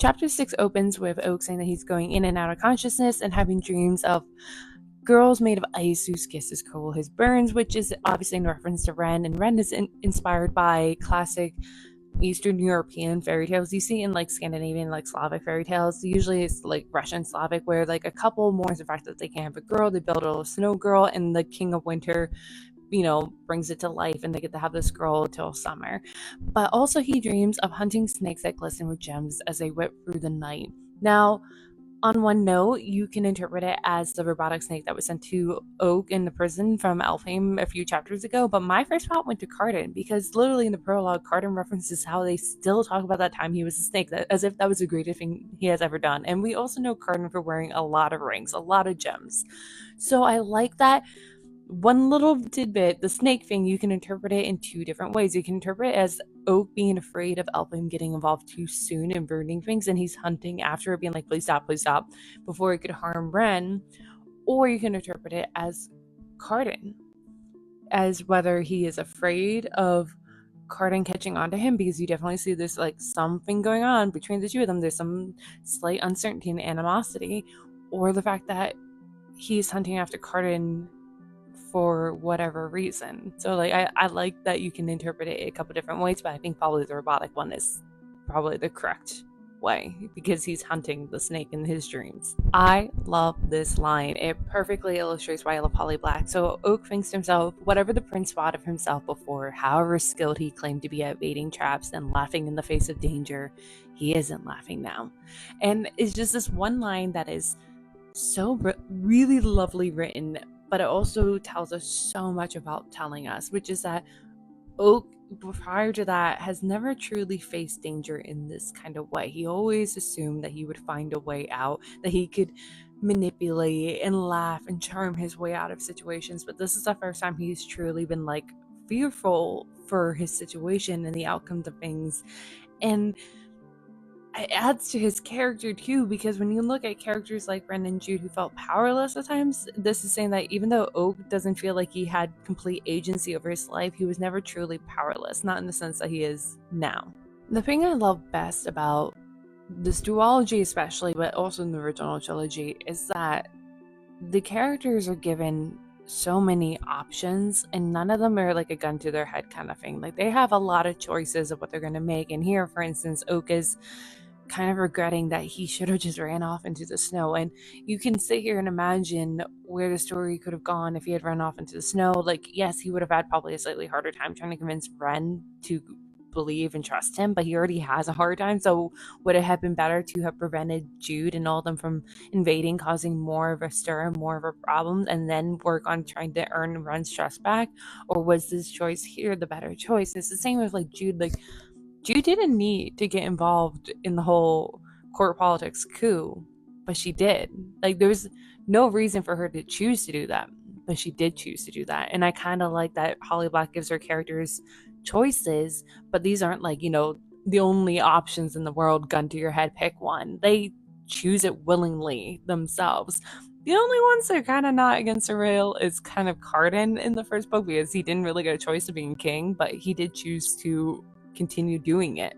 Chapter 6 opens with Oak saying that he's going in and out of consciousness and having dreams of girls made of ice whose kisses cool his burns, which is obviously in reference to Ren. And Ren is inspired by classic Eastern European fairy tales you see in like Scandinavian, like Slavic fairy tales. Usually it's like Russian Slavic, where like a couple mourns the fact that they can't have a girl. They build a little snow girl, and the king of winter, brings it to life, and they get to have this girl till summer. But also, he dreams of hunting snakes that glisten with gems as they whip through the night. Now, on one note, you can interpret it as the robotic snake that was sent to Oak in the prison from Elfheim a few chapters ago, but my first thought went to Cardan, because literally in the prologue, Cardan references how they still talk about that time he was a snake, as if that was the greatest thing he has ever done. And we also know Cardan for wearing a lot of rings, a lot of gems. So I like that. One little tidbit, the snake thing, you can interpret it in two different ways. You can interpret it as Oak being afraid of Elfheim getting involved too soon and burning things, and he's hunting after it, being like, please stop, before it could harm Ren. Or you can interpret it as Cardan, as whether he is afraid of Cardan catching on to him, because you definitely see there's like something going on between the two of them. There's some slight uncertainty and animosity, or the fact that he's hunting after Cardan for whatever reason. So like I like that you can interpret it a couple different ways, but I think probably the robotic one is probably the correct way, because he's hunting the snake in his dreams. I love this line. It perfectly illustrates why I love Holly Black. So Oak thinks to himself, whatever the prince thought of himself before, however skilled he claimed to be at baiting traps and laughing in the face of danger, he isn't laughing now. And it's just this one line that is so really lovely written, but it also tells us so much about telling us, which is that Oak, prior to that, has never truly faced danger in this kind of way. He always assumed that he would find a way out, that he could manipulate and laugh and charm his way out of situations. But this is the first time he's truly been like fearful for his situation and the outcomes of things. And it adds to his character too, because when you look at characters like Ren and Jude who felt powerless at times, this is saying that even though Oak doesn't feel like he had complete agency over his life, he was never truly powerless, not in the sense that he is now. The thing I love best about this duology especially, but also in the original trilogy, is that the characters are given so many options, and none of them are like a gun to their head kind of thing. Like, they have a lot of choices of what they're going to make. And here, for instance, Oak is kind of regretting that he should have just ran off into the snow. And you can sit here and imagine where the story could have gone if he had run off into the snow. Like, yes, he would have had probably a slightly harder time trying to convince Ren to believe and trust him, but he already has a hard time. So would it have been better to have prevented Jude and all of them from invading, causing more of a stir and more of a problem, and then work on trying to earn Ren's trust back? Or was this choice here the better choice? It's the same with like Jude. Like, Jude didn't need to get involved in the whole court politics coup, but she did. Like, there's no reason for her to choose to do that, but she did choose to do that. And I kind of like that Holly Black gives her characters choices, but these aren't like, the only options in the world, gun to your head, pick one. They choose it willingly themselves. The only ones that are kind of not against the rail is kind of Cardan in the first book, because he didn't really get a choice of being king, but he did choose to continue doing it.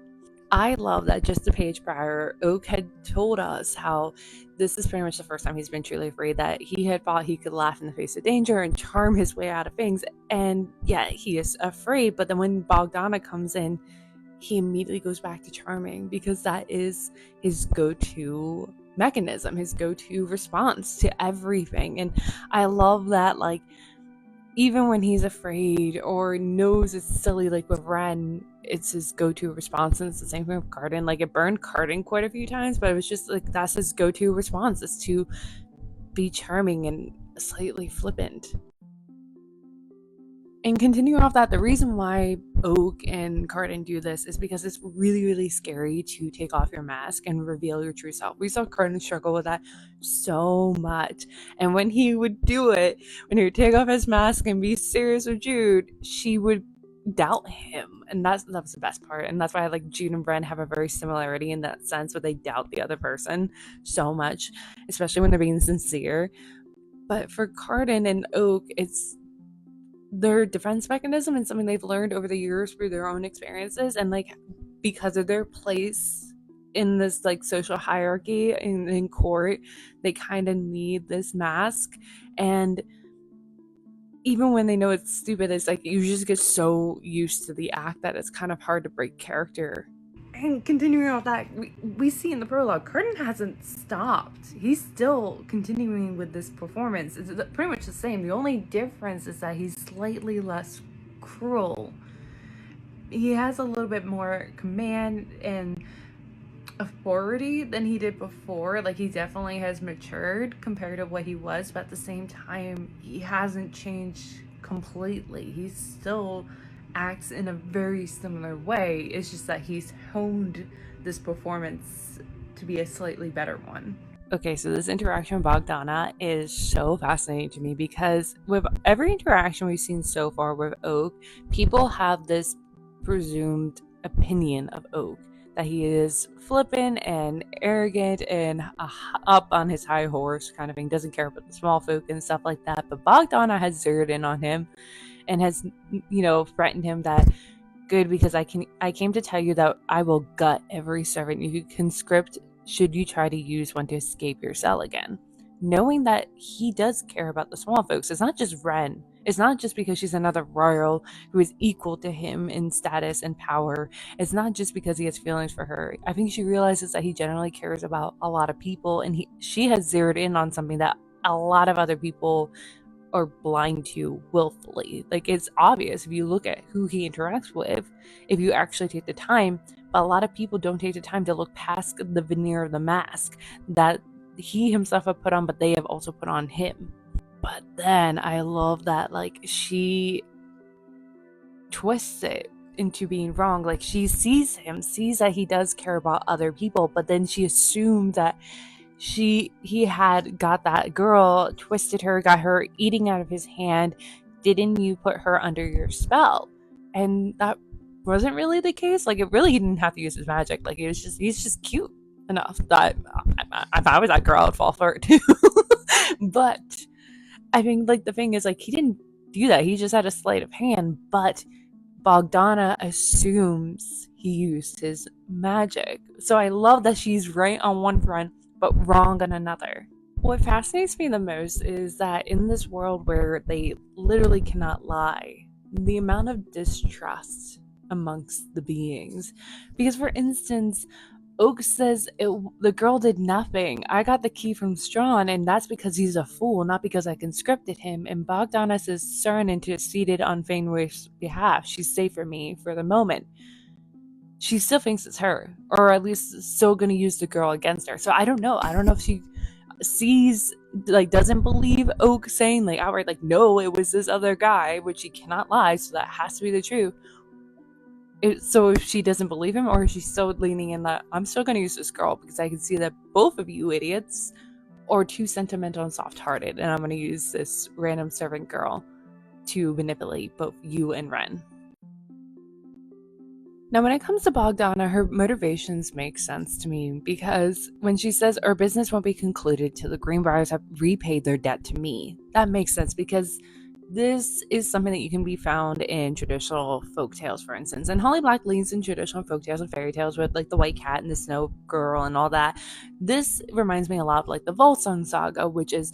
I love that just a page prior, Oak had told us how this is pretty much the first time he's been truly afraid, that he had thought he could laugh in the face of danger and charm his way out of things. And yeah, he is afraid, but then when Bogdana comes in, he immediately goes back to charming, because that is his go-to mechanism, his go-to response to everything. And I love that, like, even when he's afraid or knows it's silly, like with Ren, it's his go-to response. And it's the same thing with Cardan. Like, it burned Cardan quite a few times, but it was just like, that's his go-to response, is to be charming and slightly flippant. And continuing off that, the reason why Oak and Cardan do this is because it's really, really scary to take off your mask and reveal your true self. We saw Cardan struggle with that so much. And when he would do it, when he would take off his mask and be serious with Jude, she would doubt him. And that was the best part. And that's why I like Jude and Bren have a very similarity in that sense, where they doubt the other person so much, especially when they're being sincere. But for Cardan and Oak, it's their defense mechanism and something they've learned over the years through their own experiences, and like, because of their place in this like social hierarchy in court, they kind of need this mask. And even when they know it's stupid, it's like you just get so used to the act that it's kind of hard to break character. And continuing off that, we see in the prologue, Curtin hasn't stopped. He's still continuing with this performance. It's pretty much the same. The only difference is that he's slightly less cruel. He has a little bit more command and authority than he did before. Like, he definitely has matured compared to what he was, but at the same time, he hasn't changed completely. He still acts in a very similar way. It's just that he's honed this performance to be a slightly better one. Okay, so this interaction with Bogdana is so fascinating to me because with every interaction we've seen so far with Oak, people have this presumed opinion of Oak, that he is flippant and arrogant and up on his high horse kind of thing, doesn't care about the small folk and stuff like that. But Bogdana has zeroed in on him and has, threatened him that, good, because I came to tell you that I will gut every servant you conscript should you try to use one to escape your cell again. Knowing that he does care about the small folks. It's not just Ren. It's not just because she's another royal who is equal to him in status and power. It's not just because he has feelings for her. I think she realizes that he generally cares about a lot of people, and she has zeroed in on something that a lot of other people are blind to willfully. Like, it's obvious if you look at who he interacts with, if you actually take the time, but a lot of people don't take the time to look past the veneer of the mask that he himself have put on, but they have also put on him. But then I love that, like, she twists it into being wrong. Like, she sees that he does care about other people, but then she assumed that he had got that girl, twisted her, got her eating out of his hand. Didn't you put her under your spell? And that wasn't really the case. Like, it really, he didn't have to use his magic. Like, he's just cute enough that if I was that girl, I'd fall for it too. But I think, like, the thing is, like, he didn't do that. He just had a sleight of hand, but Bogdana assumes he used his magic. So I love that she's right on one front, but wrong on another. What fascinates me the most is that in this world where they literally cannot lie, the amount of distrust amongst the beings. Because, for instance, Oak says the girl did nothing. I got the key from Strawn, and that's because he's a fool, not because I conscripted him. And Bogdana says Cern interceded on Fenway's behalf. She's safe for me for the moment. She still thinks it's her, or at least still going to use the girl against her. So I don't know. I don't know if she sees, like, doesn't believe Oak saying, like, outright, like, no, it was this other guy, which she cannot lie, so that has to be the truth. So if she doesn't believe him, or is she still leaning in that I'm still going to use this girl because I can see that both of you idiots are too sentimental and soft-hearted, and I'm going to use this random servant girl to manipulate both you and Ren. Now, when it comes to Bogdana, her motivations make sense to me, because when she says our business won't be concluded till the Greenbriars have repaid their debt to me, that makes sense, because this is something that you can be found in traditional folk tales, for instance. And Holly Black leans in traditional folk tales and fairy tales with, like, the White Cat and the Snow Girl and all that. This reminds me a lot of, like, the Volsung Saga, which is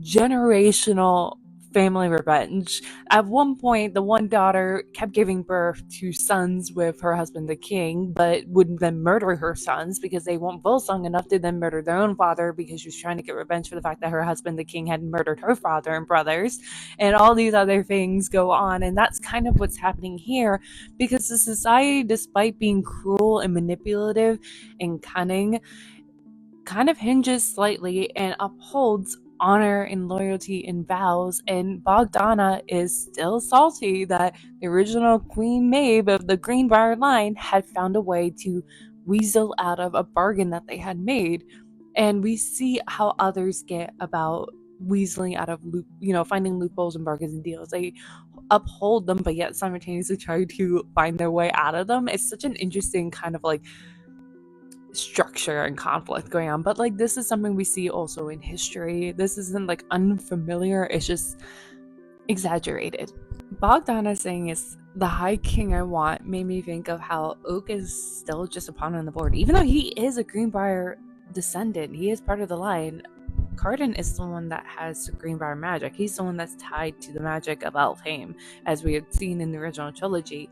generational family revenge. At one point, the one daughter kept giving birth to sons with her husband, the king, but would then murder her sons because they weren't Volsung enough to then murder their own father, because she was trying to get revenge for the fact that her husband, the king, had murdered her father and brothers, and all these other things go on. And that's kind of what's happening here, because the society, despite being cruel and manipulative and cunning, kind of hinges slightly and upholds honor and loyalty and vows. And Bogdana is still salty that the original Queen Maeve of the Greenbriar line had found a way to weasel out of a bargain that they had made. And we see how others get about weaseling out of finding loopholes and bargains and deals. They uphold them, but yet simultaneously try to find their way out of them. It's such an interesting kind of, like, structure and conflict going on. But, like, this is something we see also in history. This isn't, like, unfamiliar. It's just exaggerated. Bogdana saying the High King I want made me think of how Oak is still just a pawn on the board. Even though he is a Greenbrier descendant, he is part of the line. Cardan is the one that has Greenbrier magic. He's the one that's tied to the magic of Elfhame, as we had seen in the original trilogy.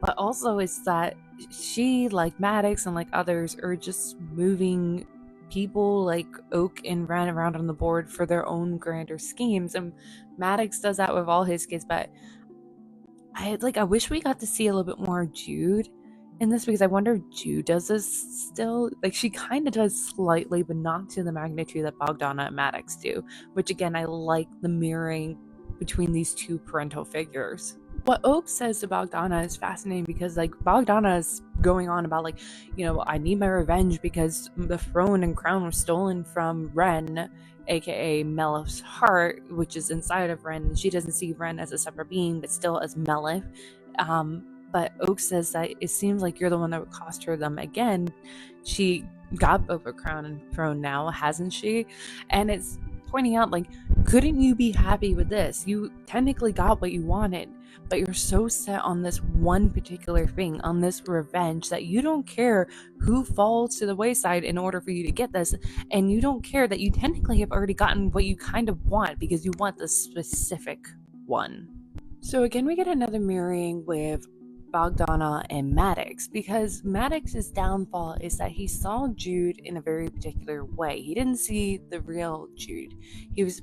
But also, it's that she, like Maddox and like others, are just moving people like Oak and Ren around on the board for their own grander schemes. And Maddox does that with all his kids, but I wish we got to see a little bit more Jude in this, because I wonder if Jude does this still. Like, she kind of does slightly, but not to the magnitude that Bogdana and Maddox do, which again, I like the mirroring between these two parental figures. What Oak says to Bogdana is fascinating, because like Bogdana is going on about like, I need my revenge because the throne and crown was stolen from Ren, aka Melith's heart, which is inside of Ren. She doesn't see Ren as a separate being, but still as Melith. But Oak says that it seems like you're the one that would cost her them again. She got both a crown and throne now, hasn't she? And it's pointing out, like, couldn't you be happy with this? You technically got what you wanted, but you're so set on this one particular thing, on this revenge, that you don't care who falls to the wayside in order for you to get this, and you don't care that you technically have already gotten what you kind of want, because you want the specific one. So again, we get another mirroring with Bogdana and Maddox, because Maddox's downfall is that he saw Jude in a very particular way. He didn't see the real Jude. He was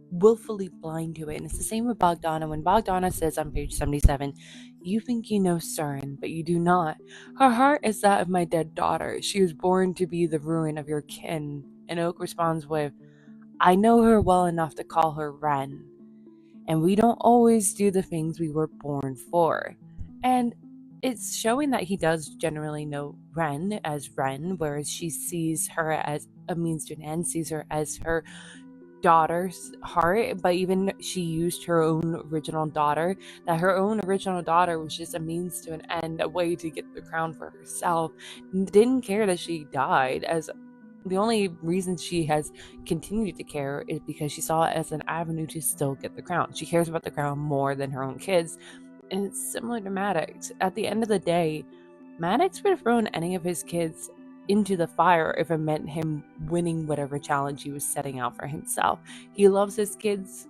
willfully blind to it. And it's the same with Bogdana. When Bogdana says on page 77, "You think you know Surin, but you do not. Her heart is that of my dead daughter. She was born to be the ruin of your kin." And Oak responds with, "I know her well enough to call her Ren. And we don't always do the things we were born for." And it's showing that he does generally know Ren as Ren, whereas she sees her as a means to an end, sees her as her daughter's heart. But even she used her own original daughter, that her own original daughter was just a means to an end, a way to get the crown for herself. Didn't care that she died, as the only reason she has continued to care is because she saw it as an avenue to still get the crown. She cares about the crown more than her own kids. And it's similar to Maddox. At the end of the day, Maddox would have thrown any of his kids into the fire if it meant him winning whatever challenge he was setting out for himself. He loves his kids,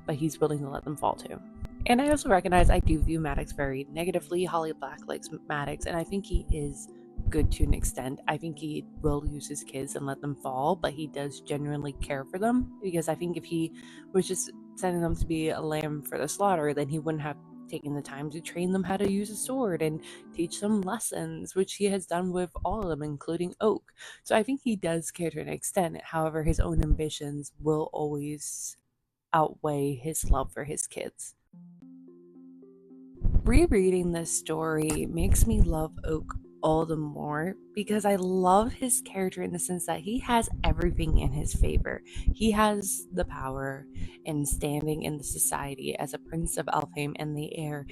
but he's willing to let them fall too. And I also recognize I do view Maddox very negatively. Holly Black likes Maddox, and I think he is good to an extent. I think he will use his kids and let them fall, but he does genuinely care for them, because I think if he was just sending them to be a lamb for the slaughter, then he wouldn't have taken the time to train them how to use a sword and teach them lessons, which he has done with all of them, including Oak. So I think he does care to an extent. However, his own ambitions will always outweigh his love for his kids. Rereading this story makes me love Oak all the more, because I love his character in the sense that he has everything in his favor. He has the power and standing in the society as a prince of Elfhame and the heir.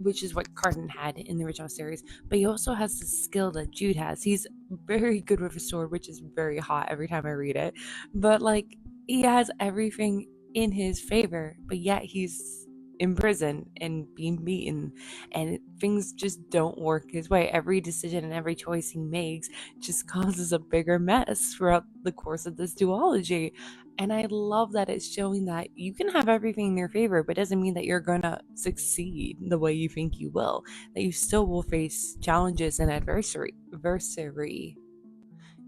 Which is what Cardan had in the original series, but he also has the skill that Jude has. He's very good with a sword, which is very hot every time I read it. But like, he has everything in his favor, but yet he's in prison and being beaten, and things just don't work his way. Every decision and every choice he makes just causes a bigger mess throughout the course of this duology. And I love that it's showing that you can have everything in your favor, but it doesn't mean that you're gonna succeed the way you think you will, that you still will face challenges and adversary.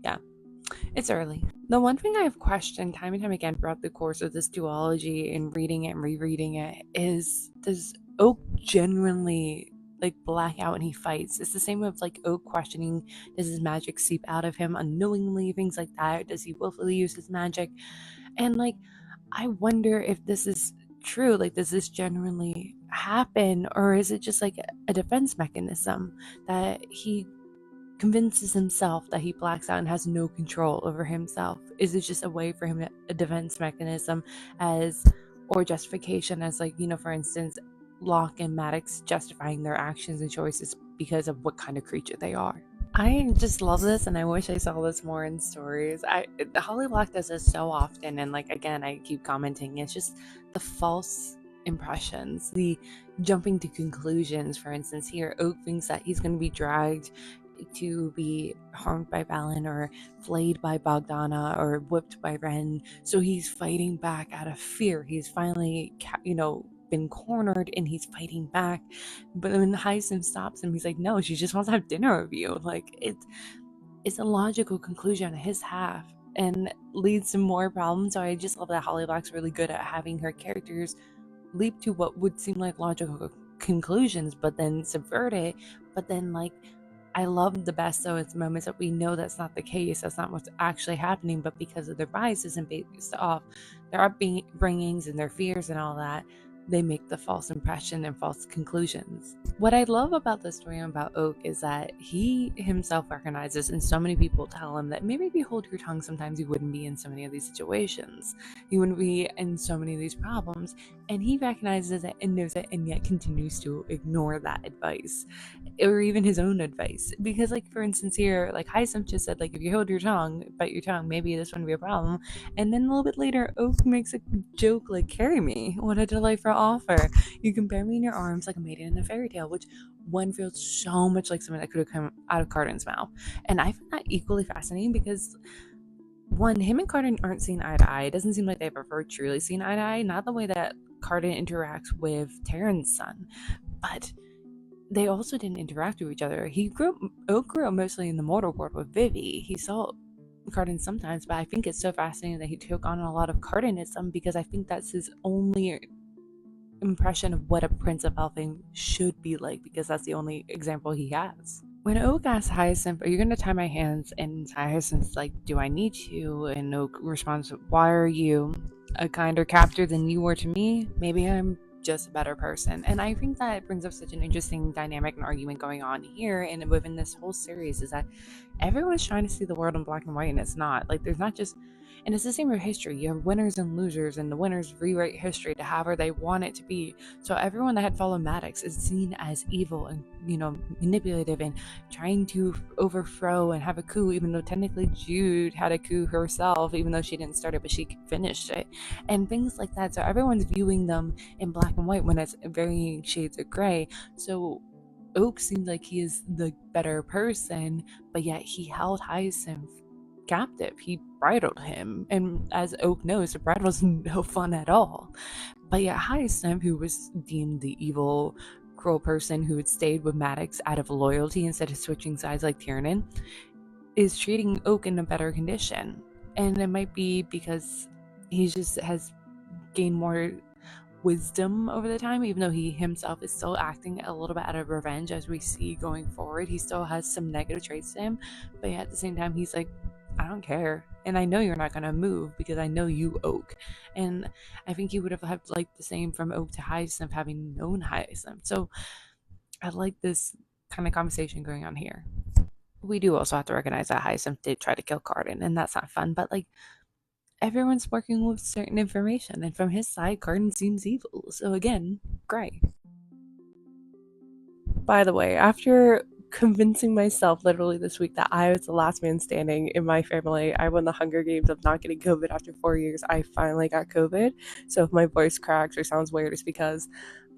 Yeah, it's early. The one thing I've questioned time and time again throughout the course of this duology and reading it and rereading it is, does Oak genuinely like black out when he fights? It's the same with like Oak questioning, does his magic seep out of him unknowingly, things like that? Does he willfully use his magic? And like, I wonder if this is true. Like, does this genuinely happen, or is it just like a defense mechanism that he convinces himself that he blacks out and has no control over himself? Is it just a way for him, a defense mechanism, or justification, as like, for instance, Locke and Maddox justifying their actions and choices because of what kind of creature they are? I just love this, and I wish I saw this more in stories. The Holly Black does this so often, and like, again, I keep commenting, it's just the false impressions, the jumping to conclusions. For instance, here, Oak thinks that he's going to be dragged to be harmed by Balin or flayed by Bogdana or whipped by Ren. So he's fighting back out of fear. He's finally, been cornered and he's fighting back. But when Hyacinth stops him, he's like, no, she just wants to have dinner with you. Like, it's a logical conclusion on his half and leads to more problems. So I just love that Holly Black's really good at having her characters leap to what would seem like logical conclusions, but then subvert it. But then, like, I love the best though it's moments that we know that's not the case, that's not what's actually happening, but because of their biases and based off their upbringings and their fears and all that, they make the false impression and false conclusions. What I love about the story about Oak is that he himself recognizes, and so many people tell him that maybe if you hold your tongue, sometimes you wouldn't be in so many of these situations. You wouldn't be in so many of these problems. And he recognizes it and knows it, and yet continues to ignore that advice, or even his own advice. Because, like, for instance, here, like Hyacinth just said, like, if you hold your tongue, bite your tongue, maybe this wouldn't be a problem. And then a little bit later, Oak makes a joke like, carry me, what a delightful offer. You can bear me in your arms like a maiden in a fairy tale, which one feels so much like something that could have come out of Cardan's mouth. And I find that equally fascinating because, one, him and Cardan aren't seeing eye to eye. It doesn't seem like they've ever truly seen eye to eye. Not the way that Cardan interacts with Terran's son, but they also didn't interact with each other. Oak grew up mostly in the mortal world with Vivi. He saw Cardan sometimes, but I think it's so fascinating that he took on a lot of Cardanism, because I think that's his only impression of what a Prince of Elfin should be like, because that's the only example he has. When Oak asks Hyacinth, are you going to tie my hands? And Hyacinth's like, do I need to? And Oak responds, why are you a kinder captor than you were to me? Maybe I'm just a better person. And I think that brings up such an interesting dynamic and argument going on here and within this whole series, is that everyone's trying to see the world in black and white, and it's not. Like, there's not just, and it's the same with history. You have winners and losers, and the winners rewrite history to however they want it to be. So everyone that had followed Maddox is seen as evil and, manipulative and trying to overthrow and have a coup, even though technically Jude had a coup herself, even though she didn't start it, but she finished it, and things like that. So everyone's viewing them in black and white when it's varying shades of gray. So Oak seems like he is the better person, but yet he held Hyacinth captive. He bridled him, and as Oak knows, the bridle was no fun at all. But yet Hyacinth, who was deemed the evil, cruel person who had stayed with Maddox out of loyalty instead of switching sides like Tiernan, is treating Oak in a better condition. And it might be because he just has gained more wisdom over the time, even though he himself is still acting a little bit out of revenge. As we see going forward, he still has some negative traits to him, but at the same time he's like, I don't care, and I know you're not going to move because I know you, Oak. And I think he would have liked the same from Oak to Hyacinth, having known Hyacinth. So I like this kind of conversation going on here. We do also have to recognize that Hyacinth did try to kill Cardan, and that's not fun, but like, everyone's working with certain information, and from his side, Cardan seems evil. So again, great. By the way, after convincing myself literally this week that I was the last man standing in my family, I won the Hunger Games of not getting COVID after 4 years. I finally got COVID. So if my voice cracks or sounds weird, it's because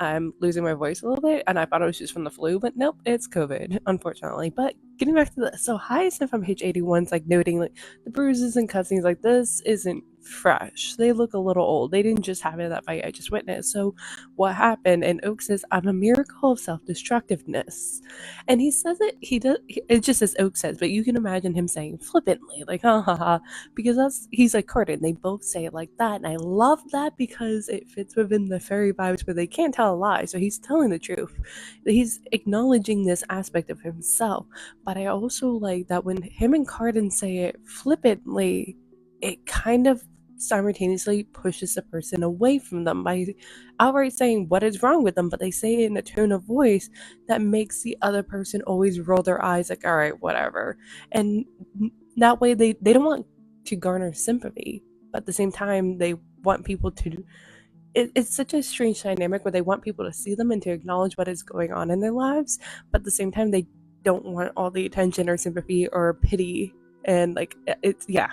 I'm losing my voice a little bit, and I thought it was just from the flu, but nope, it's COVID, unfortunately. But getting back to this, so Hyacinth from page 81's like noting like the bruises and cuts, and he's like, this isn't fresh. They look a little old. They didn't just have it that fight I just witnessed. So what happened? And Oak says, I'm a miracle of self-destructiveness. And he says it just as Oak says, but you can imagine him saying flippantly, like, ha ha ha, because he's like Cardan. They both say it like that, and I love that because it fits within the fairy vibes where they can't tell a lie. So he's telling the truth. He's acknowledging this aspect of himself. But I also like that when him and Cardan say it flippantly, it kind of simultaneously pushes the person away from them by outright saying what is wrong with them, but they say it in a tone of voice that makes the other person always roll their eyes like, all right, whatever. And that way they don't want to garner sympathy, but at the same time they want people to, it's such a strange dynamic where they want people to see them and to acknowledge what is going on in their lives, but at the same time they don't want all the attention or sympathy or pity. And like, it's, yeah.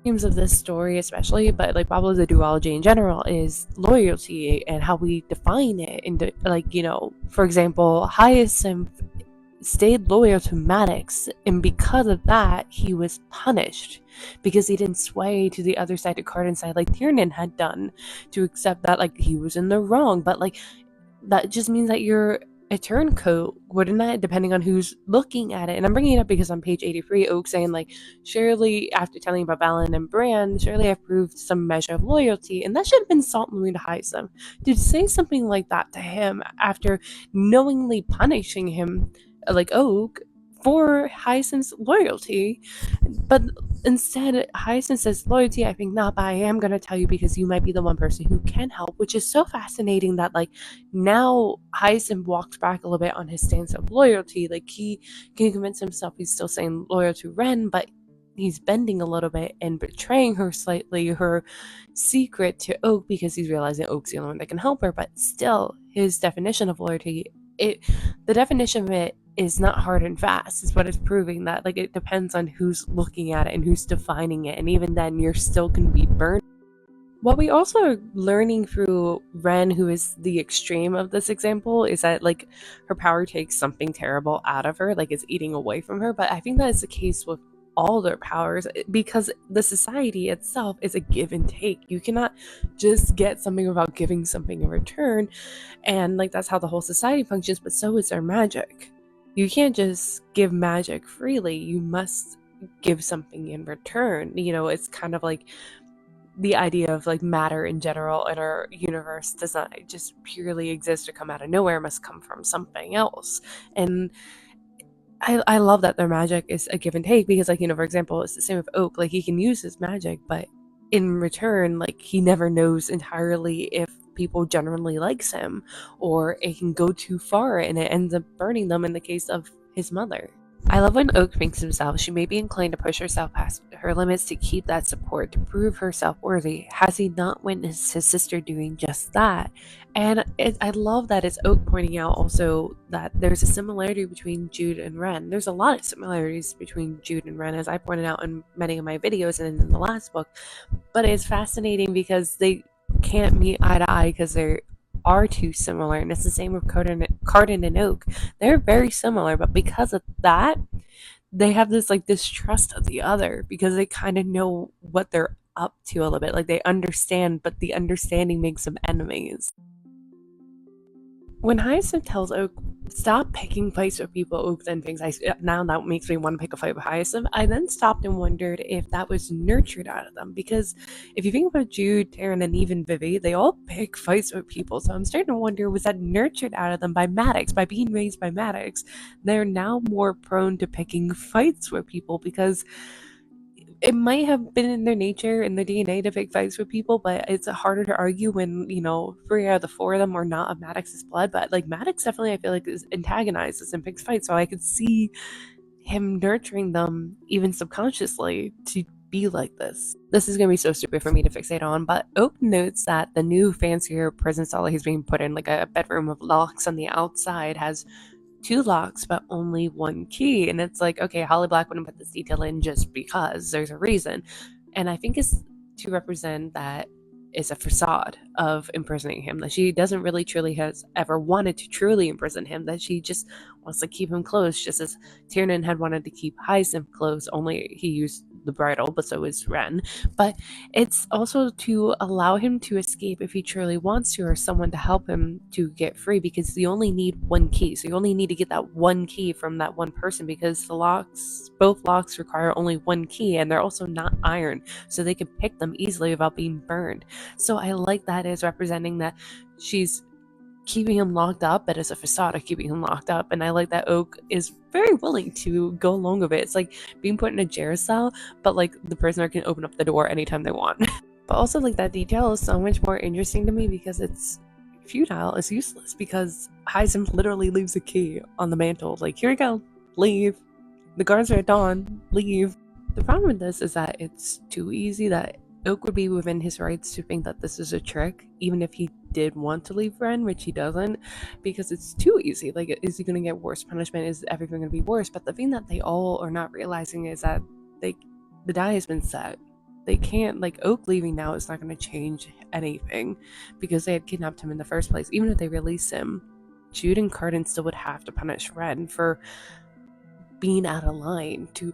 themes of this story especially, but like probably the duology in general, is loyalty and how we define it. And like, for example, Hyacinth stayed loyal to Maddox, and because of that, he was punished because he didn't sway to the other side, to Cardan's side, like Tiernan had done, to accept that like he was in the wrong. But like that just means that you're a turncoat, wouldn't it? Depending on who's looking at it. And I'm bringing it up because on page 83, Oak saying like, surely after telling about Balin and Bran, surely I've proved some measure of loyalty, and that should have been salt and wound to Hyacinth. To say something like that to him after knowingly punishing him, like Oak, for Hyacinth's loyalty. But instead, Hyacinth says, loyalty, I think not, but I am going to tell you because you might be the one person who can help, which is so fascinating that, like, now Hyacinth walks back a little bit on his stance of loyalty. Like, he can convince himself he's still saying loyal to Ren, but he's bending a little bit and betraying her slightly, her secret to Oak, because he's realizing Oak's the only one that can help her. But still, his definition of loyalty, the definition of it is not hard and fast, is what it's proving, that like it depends on who's looking at it and who's defining it, and even then you're still going to be burned. What we also are learning through Ren, who is the extreme of this example, is that like her power takes something terrible out of her, like it's eating away from her. But I think that is the case with all their powers, because the society itself is a give and take. You cannot just get something without giving something in return, and like that's how the whole society functions. But so is their magic. You can't just give magic freely. You must give something in return. It's kind of like the idea of like matter in general in our universe does not just purely exist or come out of nowhere. It must come from something else. And I love that their magic is a give and take, because like, for example, it's the same with Oak. Like he can use his magic, but in return, like he never knows entirely if people generally likes him, or it can go too far and it ends up burning them, in the case of his mother. I love when Oak thinks himself she may be inclined to push herself past her limits to keep that support, to prove herself worthy. Has he not witnessed his sister doing just that? And I love that it's Oak pointing out also that there's a similarity between Jude and Ren. There's a lot of similarities between Jude and Ren, as I pointed out in many of my videos and in the last book. But it's fascinating because they can't meet eye to eye because they're too similar, and it's the same with Cardan and Oak. They're very similar, but because of that, they have this like distrust of the other, because they kind of know what they're up to a little bit. Like they understand, but the understanding makes them enemies. When Hyacinth tells Oak, stop picking fights with people, Oak then thinks, now that makes me want to pick a fight with Hyacinth. I then stopped and wondered if that was nurtured out of them, because if you think about Jude, Taryn, and even Vivi, they all pick fights with people. So I'm starting to wonder, was that nurtured out of them by Maddox, by being raised by Maddox? They're now more prone to picking fights with people, because it might have been in their nature, in their DNA, to pick fights with people, but it's harder to argue when, 3 out of the 4 of them are not of Maddox's blood. But like Maddox definitely, I feel like, is antagonizes and picks fights, so I could see him nurturing them even subconsciously to be like this. This is going to be so stupid for me to fixate on, but Oak notes that the new fancier prison cell that he's being put in, like a bedroom with locks on the outside, has 2 locks but only 1 key. And it's like, okay, Holly Black wouldn't put this detail in just because, there's a reason. And I think it's to represent that it's a facade of imprisoning him, that she doesn't really truly has ever wanted to truly imprison him, that she just wants to keep him close, just as Tiernan had wanted to keep Hyacinth close, only he used the bridle, but so is Ren. But it's also to allow him to escape if he truly wants to, or someone to help him to get free, because you only need 1 key. So you only need to get that 1 key from that one person, because both locks require only 1 key, and they're also not iron, so they can pick them easily without being burned. So I like that as representing that she's keeping him locked up, but as a facade of keeping him locked up. And I like that Oak is very willing to go along with it. It's like being put in a jail cell, but like the prisoner can open up the door anytime they want. But also, like, that detail is so much more interesting to me because it's futile, it's useless, because Hyacinth literally leaves a key on the mantle, like, here you go, leave, the guards are at dawn, leave. The problem with this is that it's too easy, that Oak would be within his rights to think that this is a trick, even if he did want to leave Ren, which he doesn't, because it's too easy. Like, is he going to get worse punishment? Is everything going to be worse? But the thing that they all are not realizing is that the die has been set. They can't, like, Oak leaving now is not going to change anything because they had kidnapped him in the first place. Even if they release him, Jude and Cardan still would have to punish Ren for being out of line, to,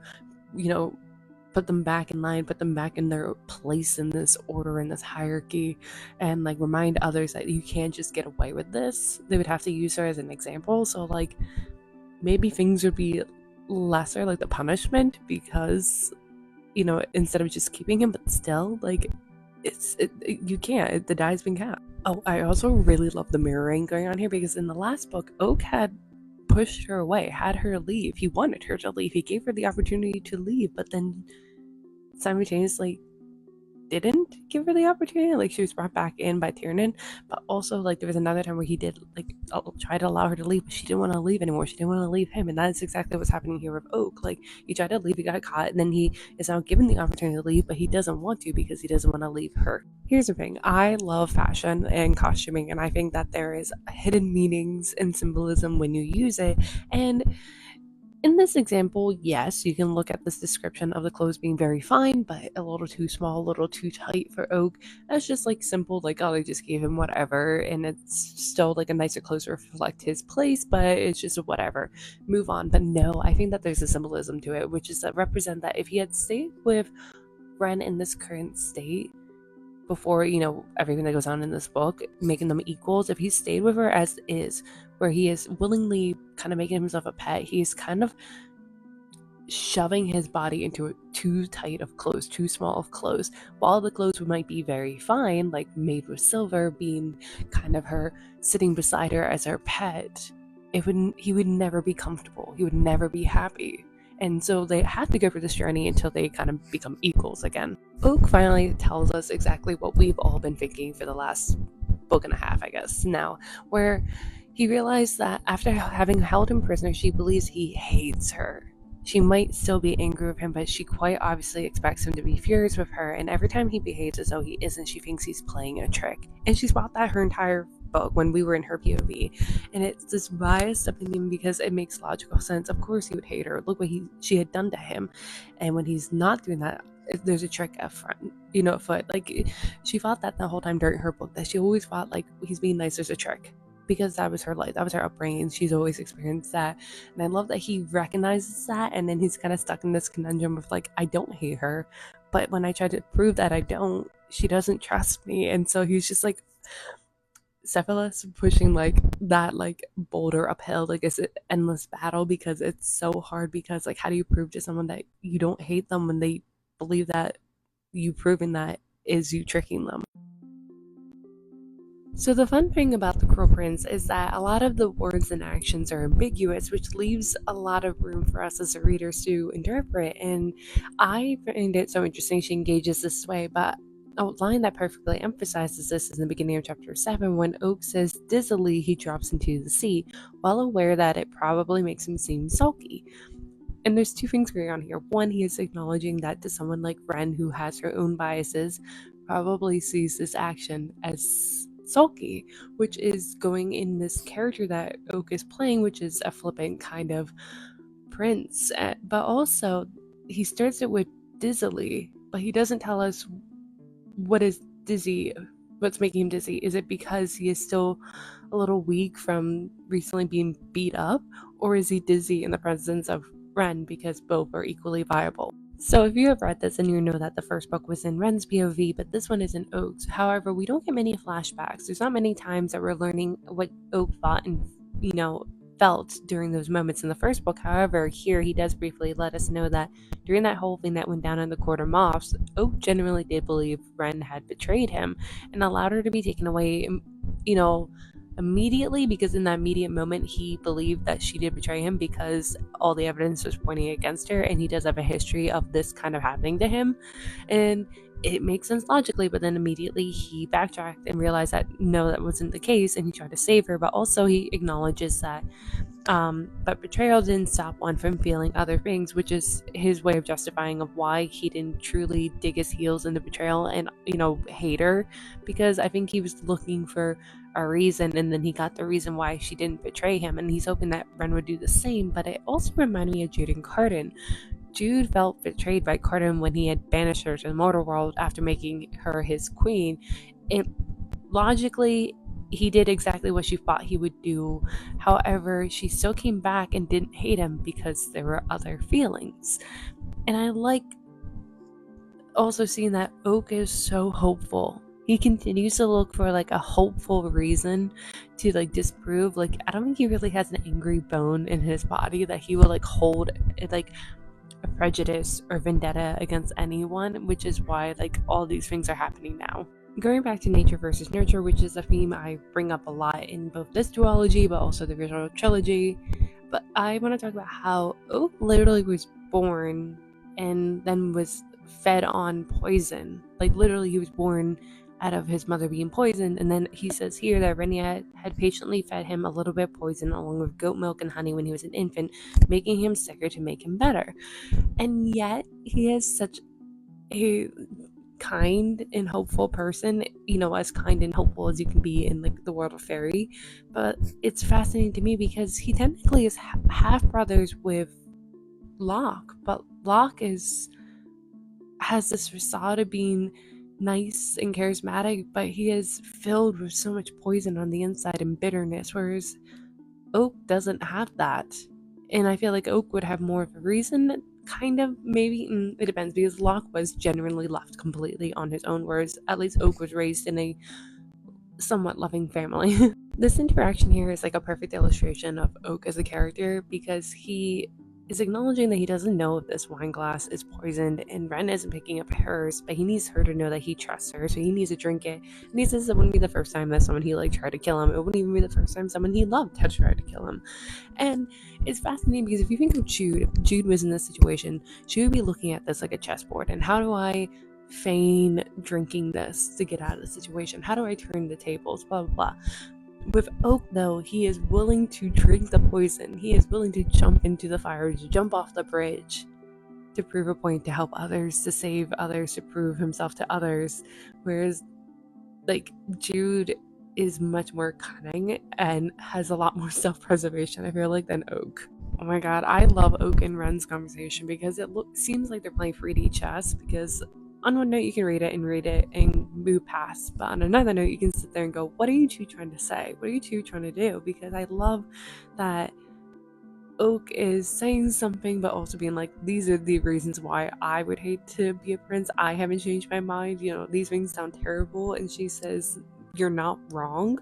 put them back in line, put them back in their place in this order, in this hierarchy, and like remind others that you can't just get away with this. They would have to use her as an example. So like maybe things would be lesser, like the punishment, because instead of just keeping him, but still like you can't. The die's been capped. Oh, I also really love the mirroring going on here, because in the last book, Oak had pushed her away, had her leave. He wanted her to leave. He gave her the opportunity to leave, but then simultaneously didn't give her the opportunity. Like, she was brought back in by Tiernan, but also like there was another time where he did like try to allow her to leave, but she didn't want to leave anymore. She didn't want to leave him, and that's exactly what's happening here with Oak. Like, he tried to leave, he got caught, and then he is now given the opportunity to leave, but he doesn't want to because he doesn't want to leave her. Here's the thing: I love fashion and costuming, and I think that there is hidden meanings and symbolism when you use it. And in this example, yes, you can look at this description of the clothes being very fine, but a little too small, a little too tight for Oak. That's just like simple, like, oh, they just gave him whatever, and it's still like a nicer clothes to reflect his place, but it's just whatever. Move on. But no, I think that there's a symbolism to it, which is that represent that if he had stayed with Ren in this current state, before everything that goes on in this book, making them equals, if he stayed with her as is, where he is willingly kind of making himself a pet, he's kind of shoving his body into too tight of clothes, too small of clothes. While the clothes might be very fine, like made with silver, being kind of her sitting beside her as her pet, he would never be comfortable. He would never be happy. And so they have to go through this journey until they kind of become equals again. Oak finally tells us exactly what we've all been thinking for the last book and a half, I guess, now, where he realized that after having held him prisoner, she believes he hates her. She might still be angry with him, but she quite obviously expects him to be furious with her, and every time he behaves as though he isn't, she thinks he's playing a trick. And she's thought that her entire book when we were in her POV, and it's this biased opinion because it makes logical sense. Of course he would hate her. Look what she had done to him, and when he's not doing that, there's a trick at front, afoot. Like, she thought that the whole time during her book, that she always thought like he's being nice, there's a trick, because that was her life, that was her upbringing. She's always experienced that, and I love that he recognizes that, and then he's kind of stuck in this conundrum of like, I don't hate her, but when I try to prove that I don't, she doesn't trust me. And so he's just like Cephalus pushing like that like boulder uphill, like it's an endless battle, because it's so hard, because like, how do you prove to someone that you don't hate them when they believe that you proving that is you tricking them? So the fun thing about The Cruel Prince is that a lot of the words and actions are ambiguous, which leaves a lot of room for us as readers to interpret. And I find it so interesting she engages this way, but a line that perfectly emphasizes this is in the beginning of chapter 7, when Oak says dizzily he drops into the sea, well aware that it probably makes him seem sulky. And there's two things going on here. One, he is acknowledging that to someone like Ren, who has her own biases, probably sees this action as sulky, which is going in this character that Oak is playing, which is a flippant kind of prince. But also, he starts it with dizzily, but he doesn't tell us what is dizzy, what's making him dizzy. Is it because he is still a little weak from recently being beat up, or is he dizzy in the presence of Ren, because both are equally viable? So if you have read this, then you know that the first book was in Ren's POV, but this one is in Oak's. However, we don't get many flashbacks. There's not many times that we're learning what Oak thought and, felt during those moments in the first book. However, here he does briefly let us know that during that whole thing that went down in the Court of Moths, Oak genuinely did believe Ren had betrayed him and allowed her to be taken away, immediately, because in that immediate moment he believed that she did betray him, because all the evidence was pointing against her, and he does have a history of this kind of happening to him, and it makes sense logically. But then immediately he backtracked and realized that no, that wasn't the case, and he tried to save her. But also he acknowledges that but betrayal didn't stop one from feeling other things, which is his way of justifying of why he didn't truly dig his heels into betrayal and hate her, because I think he was looking for a reason, and then he got the reason why she didn't betray him, and he's hoping that Ren would do the same. But it also reminded me of Jude and Cardan. Jude felt betrayed by Cardan when he had banished her to the mortal world after making her his queen. It logically, he did exactly what she thought he would do. However, she still came back and didn't hate him because there were other feelings. And I like also seeing that Oak is so hopeful. He continues to look for like a hopeful reason to like disprove. Like, I don't think he really has an angry bone in his body that he will like hold like a prejudice or vendetta against anyone, which is why like all these things are happening now. Going back to nature versus nurture, which is a theme I bring up a lot in both this duology but also the original trilogy. But I want to talk about how Oak literally was born and then was fed on poison. Like, literally, he was born out of his mother being poisoned, and then he says here that Renia had patiently fed him a little bit of poison along with goat milk and honey when he was an infant, making him sicker to make him better. And yet, he is such a kind and hopeful person, as kind and hopeful as you can be in like the world of fairy. But it's fascinating to me because he technically is half brothers with Locke, but Locke has this facade of being nice and charismatic, but he is filled with so much poison on the inside and bitterness, whereas Oak doesn't have that. And I feel like Oak would have more of a reason, kind of, maybe. It depends, because Locke was genuinely left completely on his own, whereas at least Oak was raised in a somewhat loving family. This interaction here is like a perfect illustration of Oak as a character, because he is acknowledging that he doesn't know if this wine glass is poisoned, and Ren isn't picking up hers, but he needs her to know that he trusts her, so he needs to drink it. And he says it wouldn't be the first time that someone he like tried to kill him. It wouldn't even be the first time someone he loved had tried to kill him. And it's fascinating because if you think of Jude, if Jude was in this situation, she would be looking at this like a chessboard, and how do I feign drinking this to get out of the situation? How do I turn the tables? Blah, blah, blah. With Oak, though, he is willing to drink the poison. He is willing to jump into the fire, to jump off the bridge, to prove a point, to help others, to save others, to prove himself to others. Whereas, like, Jude is much more cunning and has a lot more self-preservation, I feel like, than Oak. Oh my god, I love Oak and Ren's conversation because it seems like they're playing 3D chess, because on one note you can read it and move past, but on another note you can sit there and go, what are you two trying to say? What are you two trying to do? Because I love that Oak is saying something but also being like, these are the reasons why I would hate to be a prince. I haven't changed my mind. These things sound terrible. And she says, you're not wrong,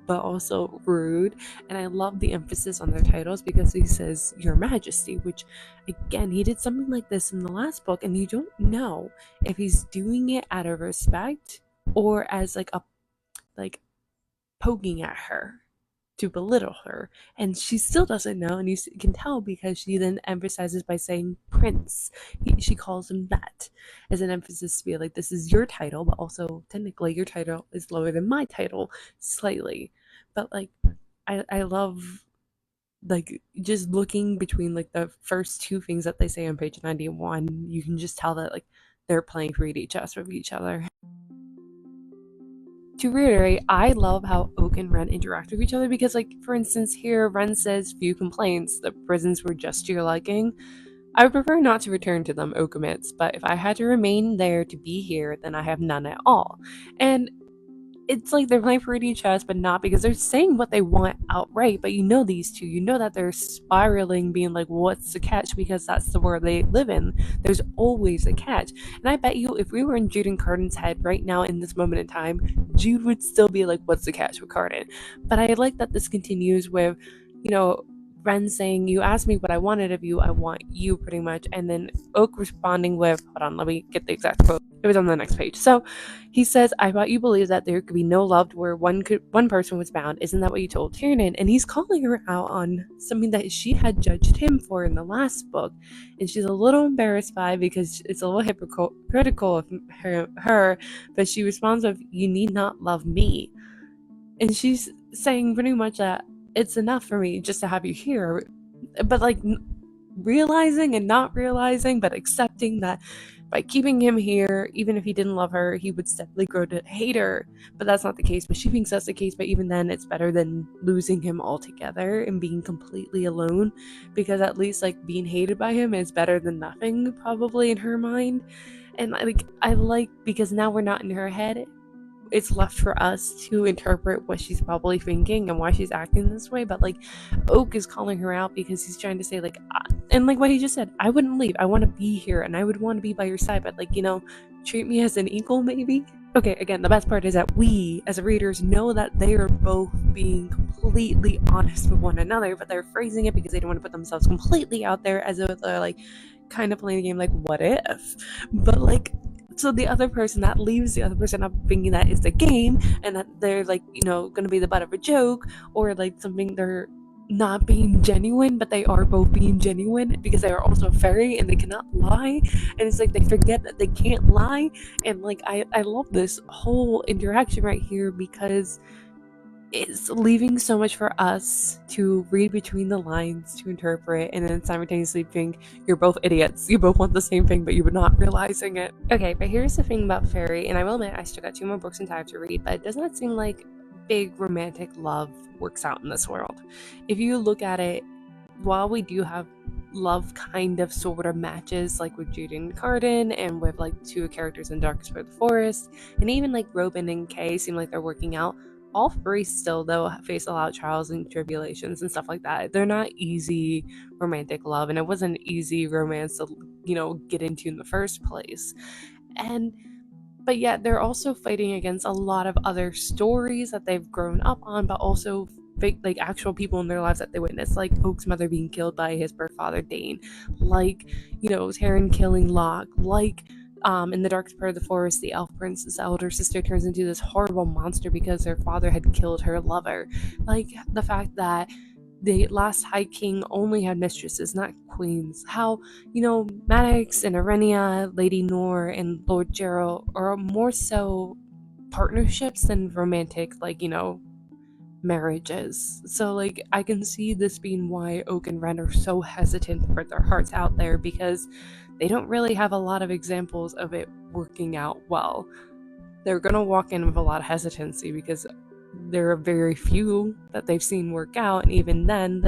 but also rude. And I love the emphasis on their titles, because he says Your Majesty, which again, he did something like this in the last book, and you don't know if he's doing it out of respect or as like poking at her to belittle her, and she still doesn't know, and you can tell because she then emphasizes by saying prince. She calls him that as an emphasis to be like, this is your title, but also technically your title is lower than my title slightly. But like, I love like just looking between like the first two things that they say on page 91, you can just tell that like they're playing 3D chess with each other. To reiterate, I love how Oak and Ren interact with each other, because, like, for instance, here Ren says few complaints, the prisons were just to your liking. I would prefer not to return to them, Oak admits, but if I had to remain there to be here, then I have none at all. And it's like they're playing 3D chess, but not, because they're saying what they want outright. But these two, that they're spiraling, being like, what's the catch? Because that's the world they live in. There's always a catch. And I bet you, if we were in Jude and Cardan's head right now in this moment in time, Jude would still be like, what's the catch with Cardan? But I like that this continues with, Ren saying, you asked me what I wanted of you, I want you, pretty much. And then Oak responding with, hold on, let me get the exact quote. It was on the next page. So he says, I thought you believed that there could be no love where one person was bound. Isn't that what you told Tiernan? And he's calling her out on something that she had judged him for in the last book. And she's a little embarrassed by it, because it's a little hypocritical of her, but she responds with, you need not love me. And she's saying pretty much that it's enough for me just to have you here. But like realizing and not realizing, but accepting that by keeping him here, even if he didn't love her, he would steadily grow to hate her. But that's not the case. But she thinks that's the case. But even then, it's better than losing him altogether and being completely alone, because at least like being hated by him is better than nothing, probably in her mind. And I like because now we're not in her head. It's left for us to interpret what she's probably thinking and why she's acting this way. But like Oak is calling her out because he's trying to say like, and like what he just said, I wouldn't leave, I want to be here and I would want to be by your side, but like, treat me as an equal maybe. Okay, again, the best part is that we as readers know that they are both being completely honest with one another, but they're phrasing it because they don't want to put themselves completely out there, as if they're like kind of playing a game like what if. But like, so the other person, that leaves the other person up thinking that is the game and that they're like, gonna be the butt of a joke, or like something, they're not being genuine, but they are both being genuine because they are also a fairy and they cannot lie. And it's like they forget that they can't lie. And like I love this whole interaction right here because it's leaving so much for us to read between the lines, to interpret, and then simultaneously think you're both idiots. You both want the same thing, but you're not realizing it. Okay, but here's the thing about Fairy, and I will admit I still got 2 more books in time to read, but it does not seem like big romantic love works out in this world. If you look at it, while we do have love kind of sort of matches, like with Jude and Cardan, and with like 2 characters in Darkest Part of the Forest, and even like Robin and Kay seem like they're working out, all 3 still though face a lot of trials and tribulations and stuff like that. They're not easy romantic love, and it wasn't an easy romance to get into in the first place. But yet they're also fighting against a lot of other stories that they've grown up on, but also like actual people in their lives that they witnessed, like Oak's mother being killed by his birth father Dane, like Taryn killing Locke, like in the Darkest Part of the Forest, the elf prince's elder sister turns into this horrible monster because her father had killed her lover. Like the fact that the last High King only had mistresses, not queens. How, Maddox and Arenia, Lady Nor, and Lord Gerald are more so partnerships than romantic, marriages. So, like, I can see this being why Oak and Ren are so hesitant to put their hearts out there, because they don't really have a lot of examples of it working out well. They're gonna walk in with a lot of hesitancy because there are very few that they've seen work out, and even then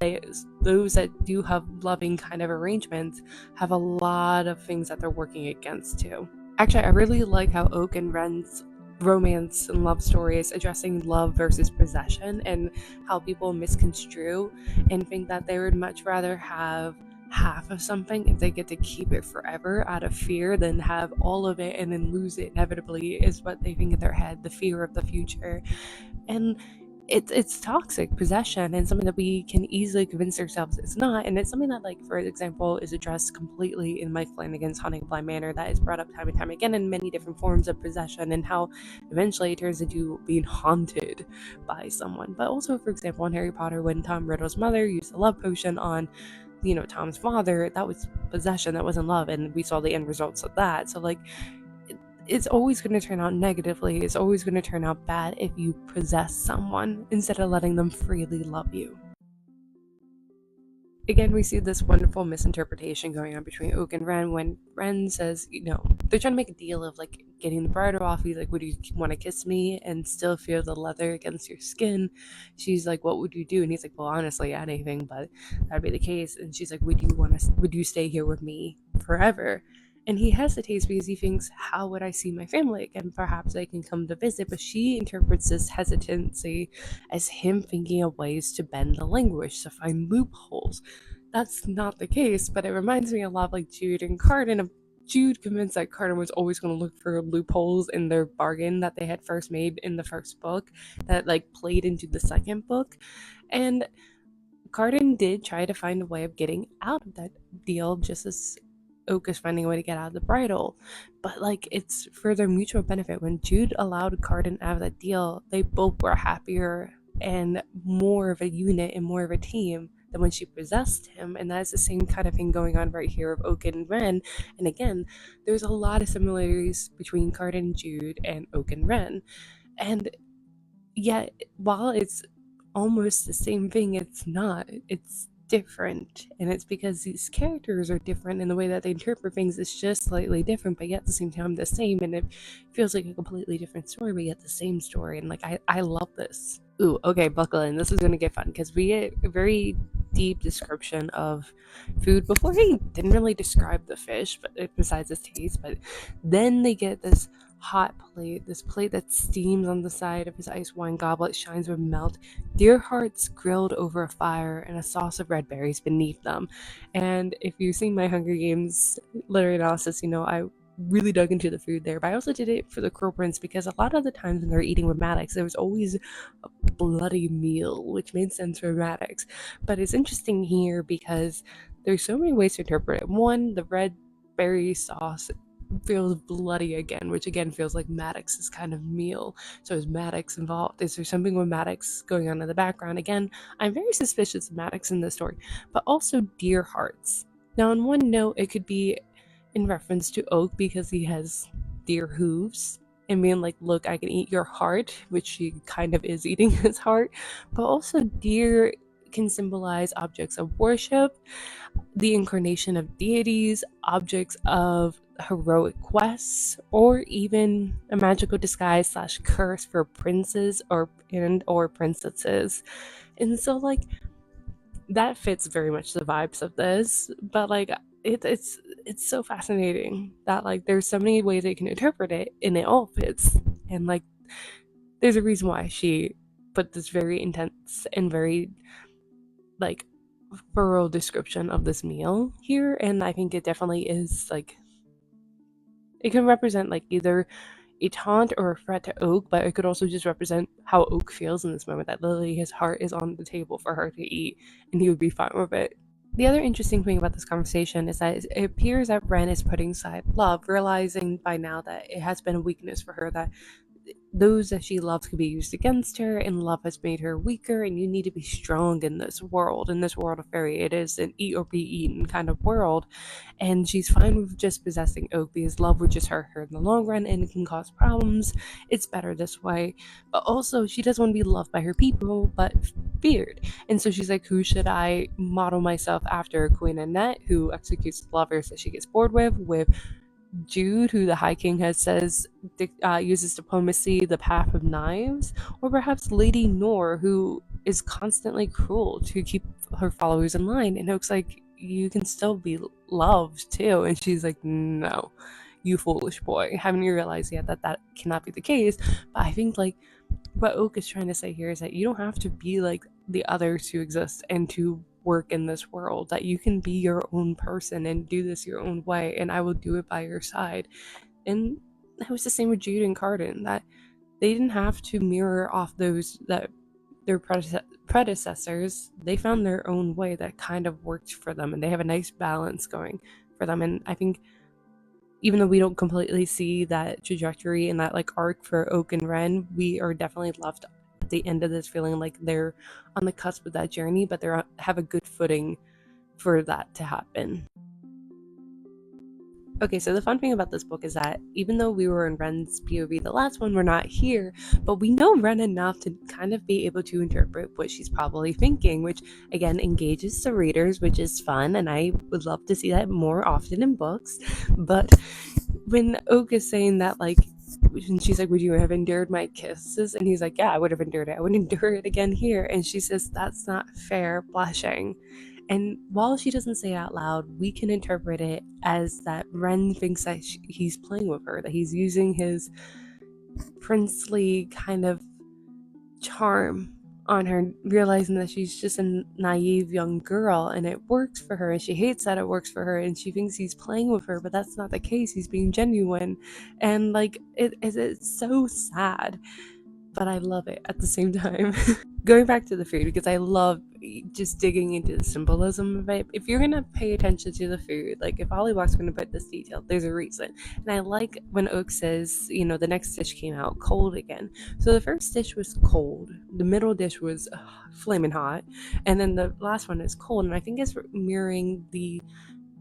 those that do have loving kind of arrangements have a lot of things that they're working against too. Actually, I really like how Oak and Ren's romance and love story is addressing love versus possession, and how people misconstrue and think that they would much rather have half of something if they get to keep it forever out of fear than have all of it and then lose it inevitably, is what they think in their head, the fear of the future. And it's toxic possession, and something that we can easily convince ourselves it's not. And it's something that, like, for example, is addressed completely in Mike Flanagan's Haunting of Bly Manor, that is brought up time and time again in many different forms of possession, and how eventually it turns into being haunted by someone. But also, for example, in Harry Potter, when Tom Riddle's mother used a love potion on Tom's father, that was possession, that wasn't love, and we saw the end results of that. So like, it's always going to turn out negatively. It's always going to turn out bad if you possess someone instead of letting them freely love you. Again, we see this wonderful misinterpretation going on between Oak and Ren when Ren says, they're trying to make a deal of like getting the bridle off. He's like, would you want to kiss me and still feel the leather against your skin? She's like, what would you do? And he's like, well, honestly, anything, but that'd be the case. And she's like, would you stay here with me forever? And he hesitates because he thinks, how would I see my family again? Perhaps they can come to visit. But she interprets this hesitancy as him thinking of ways to bend the language, to find loopholes. That's not the case, but it reminds me a lot of like Jude and Cardan. Jude convinced that Cardan was always going to look for loopholes in their bargain that they had first made in the first book that like played into the second book. And Cardan did try to find a way of getting out of that deal, just as Oak is finding a way to get out of the bridle. But like, it's for their mutual benefit. When Jude allowed Cardan out of that deal, they both were happier and more of a unit and more of a team than when she possessed him. And that's the same kind of thing going on right here with Oak and Ren. And again, there's a lot of similarities between Cardan, Jude, and Oak and Ren. And yet, while it's almost the same thing, it's not. It's different, and it's because these characters are different, and the way that they interpret things is just slightly different, but yet at the same time the same, and it feels like a completely different story, but yet the same story. And like I love this. Ooh, okay, buckle in, this is gonna get fun because we get a very deep description of food before. He didn't really describe the fish, but besides its taste, but then they get this hot plate, this plate that steams on the side of his ice wine goblet, shines with melt, deer hearts grilled over a fire, and a sauce of red berries beneath them. And if you've seen my Hunger Games literary analysis, I really dug into the food there, but I also did it for the Crow Prince because a lot of the times when they're eating with Maddox, there was always a bloody meal, which made sense for Maddox. But it's interesting here because there's so many ways to interpret it. One, the red berry sauce feels bloody again, which again feels like Maddox's kind of meal. So is Maddox involved? Is there something with Maddox going on in the background? Again, I'm very suspicious of Maddox in this story, but also deer hearts. Now, on one note, it could be in reference to Oak because he has deer hooves and being like, look, I can eat your heart, which she kind of is eating his heart, but also deer can symbolize objects of worship, the incarnation of deities, objects of heroic quests, or even a magical disguise slash curse for princes or princesses. And so like that fits very much the vibes of this, but like it's so fascinating that like there's so many ways they can interpret it and it all fits. And like there's a reason why she put this very intense and very like thorough description of this meal here, and I think it definitely is like it can represent like either a taunt or a threat to Oak, but it could also just represent how Oak feels in this moment, that literally his heart is on the table for her to eat and he would be fine with it. The other interesting thing about this conversation is that it appears that Ren is putting aside love, realizing by now that it has been a weakness for her, that those that she loves could be used against her, and love has made her weaker, and you need to be strong in this world of fairy. It is an eat or be eaten kind of world, and she's fine with just possessing Oak because love would just hurt her in the long run and it can cause problems. It's better this way. But also, she doesn't want to be loved by her people, but feared. And so she's like, who should I model myself after? Queen Annette, who executes lovers that she gets bored with Jude, who the High King has says uses diplomacy, the path of knives, or perhaps Lady Nor, who is constantly cruel to keep her followers in line. And Oak's like, you can still be loved too. And she's like, no, you foolish boy. Haven't you realized yet that that cannot be the case? But I think like what Oak is trying to say here is that you don't have to be like the others who exist and to work in this world, that you can be your own person and do this your own way, and I will do it by your side. And it was the same with Jude and Cardan, that they didn't have to mirror off those that their predecessors. They found their own way that kind of worked for them, and they have a nice balance going for them. And I think even though we don't completely see that trajectory and that like arc for Oak and Ren, we are definitely left at the end of this feeling like they're on the cusp of that journey, but they have a good footing for that to happen. Okay, so the fun thing about this book is that even though we were in Ren's POV, the last one, we're not here, but we know Ren enough to kind of be able to interpret what she's probably thinking, which again engages the readers, which is fun, and I would love to see that more often in books. But when Oak is saying that, like, and she's like, would you have endured my kisses? And he's like, yeah, I would have endured it. I would endure it again here. And she says, that's not fair, blushing. And while she doesn't say it out loud, we can interpret it as that Ren thinks that he's playing with her, that he's using his princely kind of charm on her, realizing that she's just a naive young girl and it works for her, and she hates that it works for her, and she thinks he's playing with her, but that's not the case. He's being genuine. And like it's so sad, but I love it at the same time. Going back to the food, because I love just digging into the symbolism of it. If you're gonna pay attention to the food, like if Ollie Walk's gonna put this detail, there's a reason. And I like when Oak says, the next dish came out cold again. So the first dish was cold, the middle dish was flaming hot, and then the last one is cold. And I think it's mirroring the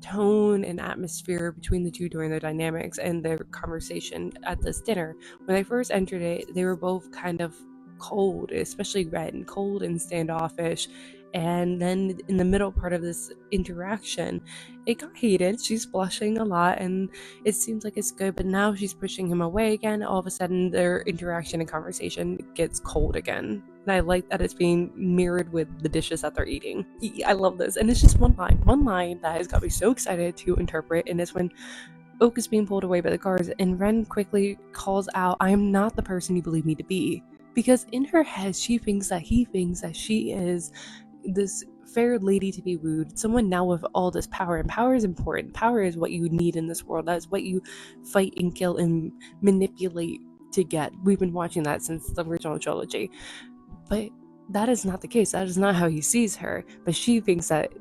tone and atmosphere between the two during the dynamics and their conversation at this dinner. When I first entered it, they were both kind of cold, especially Ren, cold and standoffish, And then in the middle part of this interaction, it got heated. She's blushing a lot and it seems like it's good, but now she's pushing him away again. All of a sudden their interaction and conversation gets cold again. And I like that it's being mirrored with the dishes that they're eating. I love this. And it's just one line that has got me so excited to interpret, and it's when Oak is being pulled away by the guards, and Ren quickly calls out, "I am not the person you believe me to be." Because in her head, she thinks that he thinks that she is this fair lady to be wooed, someone now with all this power, and power is important. Power is what you need in this world. That's what you fight and kill and manipulate to get. We've been watching that since the original trilogy. But that is not the case. That is not how he sees her. But she thinks that,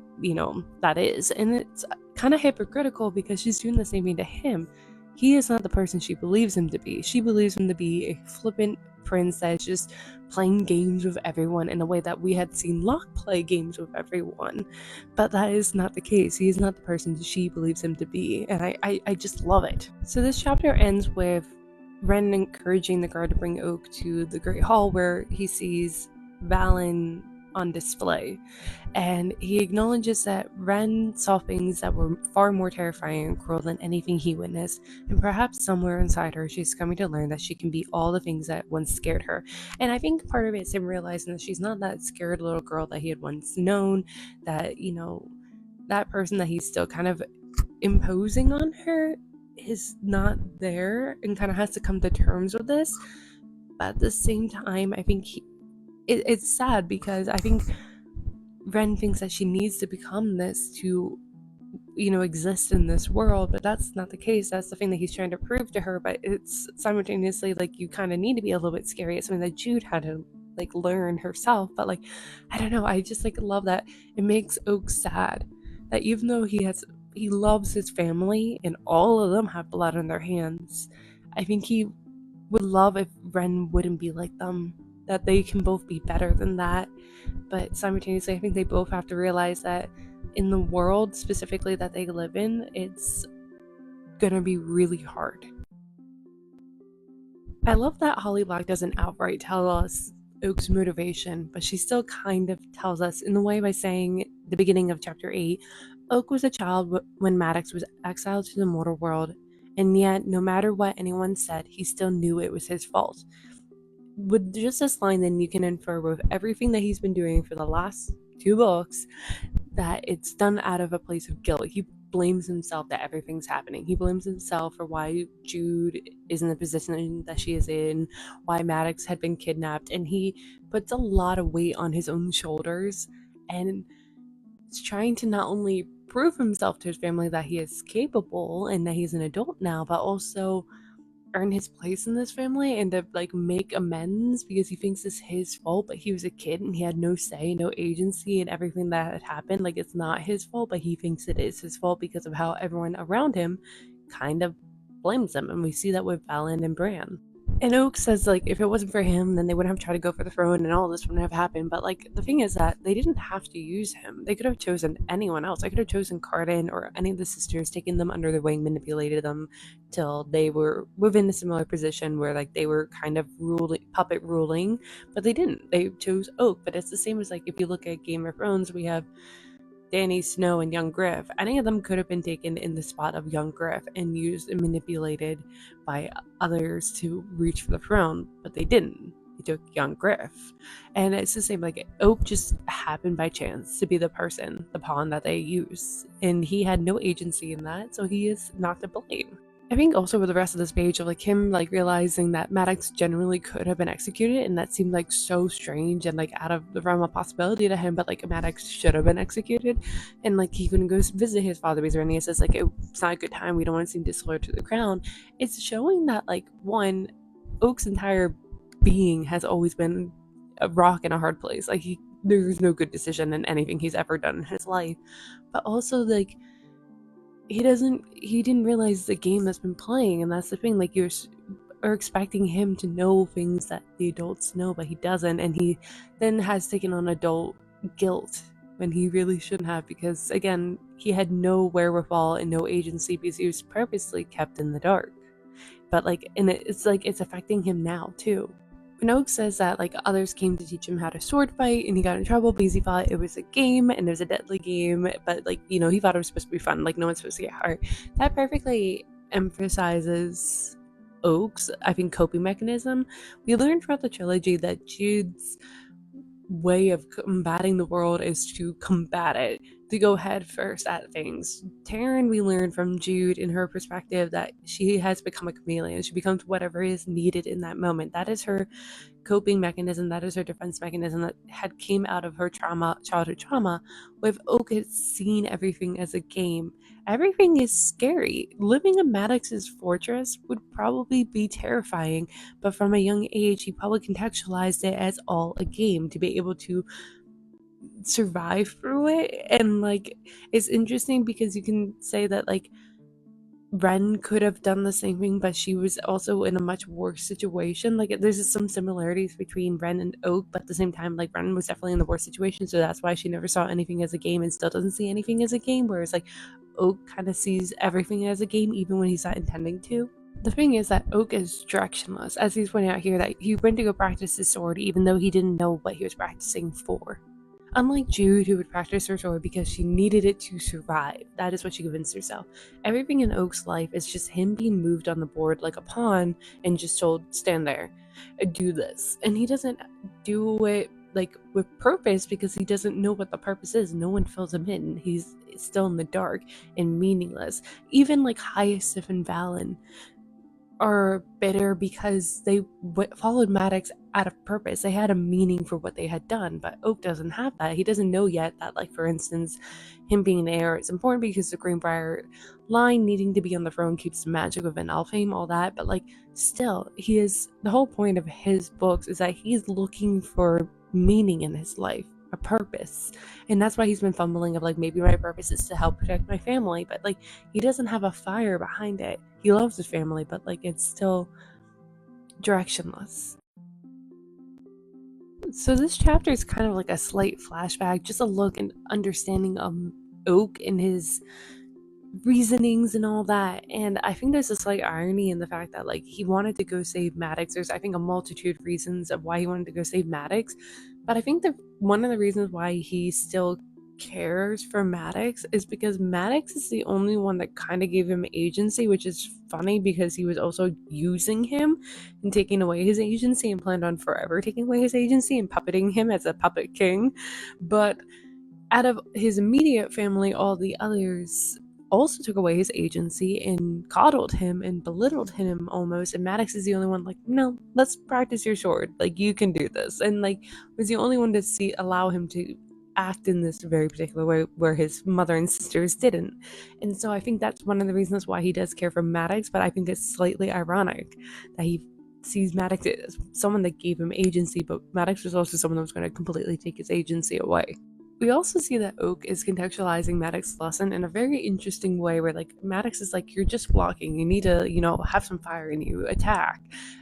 that is. And it's kind of hypocritical because she's doing the same thing to him. He is not the person she believes him to be. She believes him to be a flippant prince that is just playing games with everyone in a way that we had seen Locke play games with everyone. But that is not the case. He is not the person she believes him to be. And I just love it. So this chapter ends with Ren encouraging the guard to bring Oak to the Great Hall, where he sees Valen on display, and he acknowledges that Ren saw things that were far more terrifying and cruel than anything he witnessed, and perhaps somewhere inside her she's coming to learn that she can be all the things that once scared her. And I think part of it is him realizing that she's not that scared little girl that he had once known, that that person that he's still kind of imposing on her is not there, and kind of has to come to terms with this. But at the same time, I think it's sad because I think Ren thinks that she needs to become this to exist in this world, but that's not the case. That's the thing that he's trying to prove to her, but it's simultaneously like you kind of need to be a little bit scary. It's something that Jude had to learn herself. But I don't know, I just love that it makes Oak sad that even though he loves his family and all of them have blood on their hands, I think he would love if Ren wouldn't be like them, that they can both be better than that. But simultaneously, I think they both have to realize that in the world specifically that they live in, it's gonna be really hard. I love that Holly Black doesn't outright tell us Oak's motivation, but she still kind of tells us in the way by saying the beginning of chapter 8, Oak was a child when Maddox was exiled to the mortal world, and yet no matter what anyone said, he still knew it was his fault. With just this line, then you can infer with everything that he's been doing for the last 2 books that it's done out of a place of guilt. He blames himself that everything's happening. He blames himself for why Jude is in the position that she is in, why Maddox had been kidnapped, and he puts a lot of weight on his own shoulders, and is trying to not only prove himself to his family that he is capable and that he's an adult now, but also earn his place in this family and to make amends, because he thinks it's his fault, but he was a kid and he had no say, no agency in everything that had happened. It's not his fault, but he thinks it is his fault because of how everyone around him kind of blames him. And we see that with Valen and Bran. And Oak says, if it wasn't for him, then they wouldn't have tried to go for the throne and all this wouldn't have happened. But, the thing is that they didn't have to use him. They could have chosen anyone else. I could have chosen Cardan or any of the sisters, taken them under their wing, manipulated them till they were within a similar position where, they were kind of puppet ruling. But they didn't. They chose Oak. But it's the same as, if you look at Game of Thrones, we have Dany, Snow, and young Griff. Any of them could have been taken in the spot of young Griff and used and manipulated by others to reach for the throne, but they didn't. They took young Griff. And it's the same, Oak just happened by chance to be the person, the pawn that they use. And he had no agency in that, so he is not to blame. I think also with the rest of this page of him realizing that Maddox generally could have been executed, and that seemed so strange and out of the realm of possibility to him, but Maddox should have been executed, and he couldn't go visit his father because Rhaenys says it's not a good time, we don't want to seem disloyal to the crown. It's showing that one, Oak's entire being has always been a rock in a hard place. There's no good decision in anything he's ever done in his life, but also he didn't realize the game that's been playing, and that's the thing. You are expecting him to know things that the adults know, but he doesn't, and he then has taken on adult guilt when he really shouldn't have, because again, he had no wherewithal and no agency because he was purposely kept in the dark. But and it's affecting him now too. When Oak says that like others came to teach him how to sword fight and he got in trouble because he thought it was a game and it was a deadly game, but like, you know, he thought it was supposed to be fun, like no one's supposed to get hurt. That perfectly emphasizes Oak's, I think, coping mechanism. We learned throughout the trilogy that Jude's way of combating the world is to combat it, to go head first at things. Taryn, we learned from Jude in her perspective that she has become a chameleon. She becomes whatever is needed in that moment. That is her coping mechanism. That is her defense mechanism that had came out of her childhood trauma. With Oak, it's seen everything as a game. Everything is scary. Living in Maddox's fortress would probably be terrifying, but from a young age, he probably contextualized it as all a game to be able to survive through it. And like, it's interesting because you can say that like Ren could have done the same thing, but she was also in a much worse situation. Like, there's some similarities between Ren and Oak, but at the same time, like, Ren was definitely in the worst situation, so that's why she never saw anything as a game and still doesn't see anything as a game, whereas, like, Oak kind of sees everything as a game, even when he's not intending to. The thing is that Oak is directionless, as he's pointing out here, that he went to go practice his sword even though he didn't know what he was practicing for. Unlike Jude, who would practice her sword because she needed it to survive. That is what she convinced herself. Everything in Oak's life is just him being moved on the board like a pawn and just told, stand there, do this. And he doesn't do it like with purpose because he doesn't know what the purpose is. No one fills him in. He's still in the dark and meaningless. Even like Hyacinth and Valen are bitter because they followed Maddox out of purpose. They had a meaning for what they had done, but Oak doesn't have that. He doesn't know yet that, like, for instance, him being an heir is important because the Greenbrier line needing to be on the throne keeps the magic of Alfheim, all that, but, like, still, the whole point of his books is that he's looking for meaning in his life, a purpose, and that's why he's been fumbling of like, maybe my purpose is to help protect my family, but like he doesn't have a fire behind it. He loves his family, but like it's still directionless. So this chapter is kind of like a slight flashback, just a look and understanding of Oak and his reasonings and all that. And I think there's a slight irony in the fact that like he wanted to go save Maddox. There's, I think, a multitude of reasons of why he wanted to go save Maddox, but I think that one of the reasons why he still cares for Maddox is because Maddox is the only one that kind of gave him agency, which is funny because he was also using him and taking away his agency and planned on forever taking away his agency and puppeting him as a puppet king. But out of his immediate family, all the others also took away his agency and coddled him and belittled him almost, and Maddox is the only one like, no, let's practice your sword, like you can do this, and like was the only one to allow him to act in this very particular way where his mother and sisters didn't. And so I think that's one of the reasons why he does care for Maddox, but I think it's slightly ironic that he sees Maddox as someone that gave him agency, but Maddox was also someone that was going to completely take his agency away. We also see that Oak is contextualizing Maddox's lesson in a very interesting way where like Maddox is like, you're just blocking, you need to, you know, have some fire in you, attack.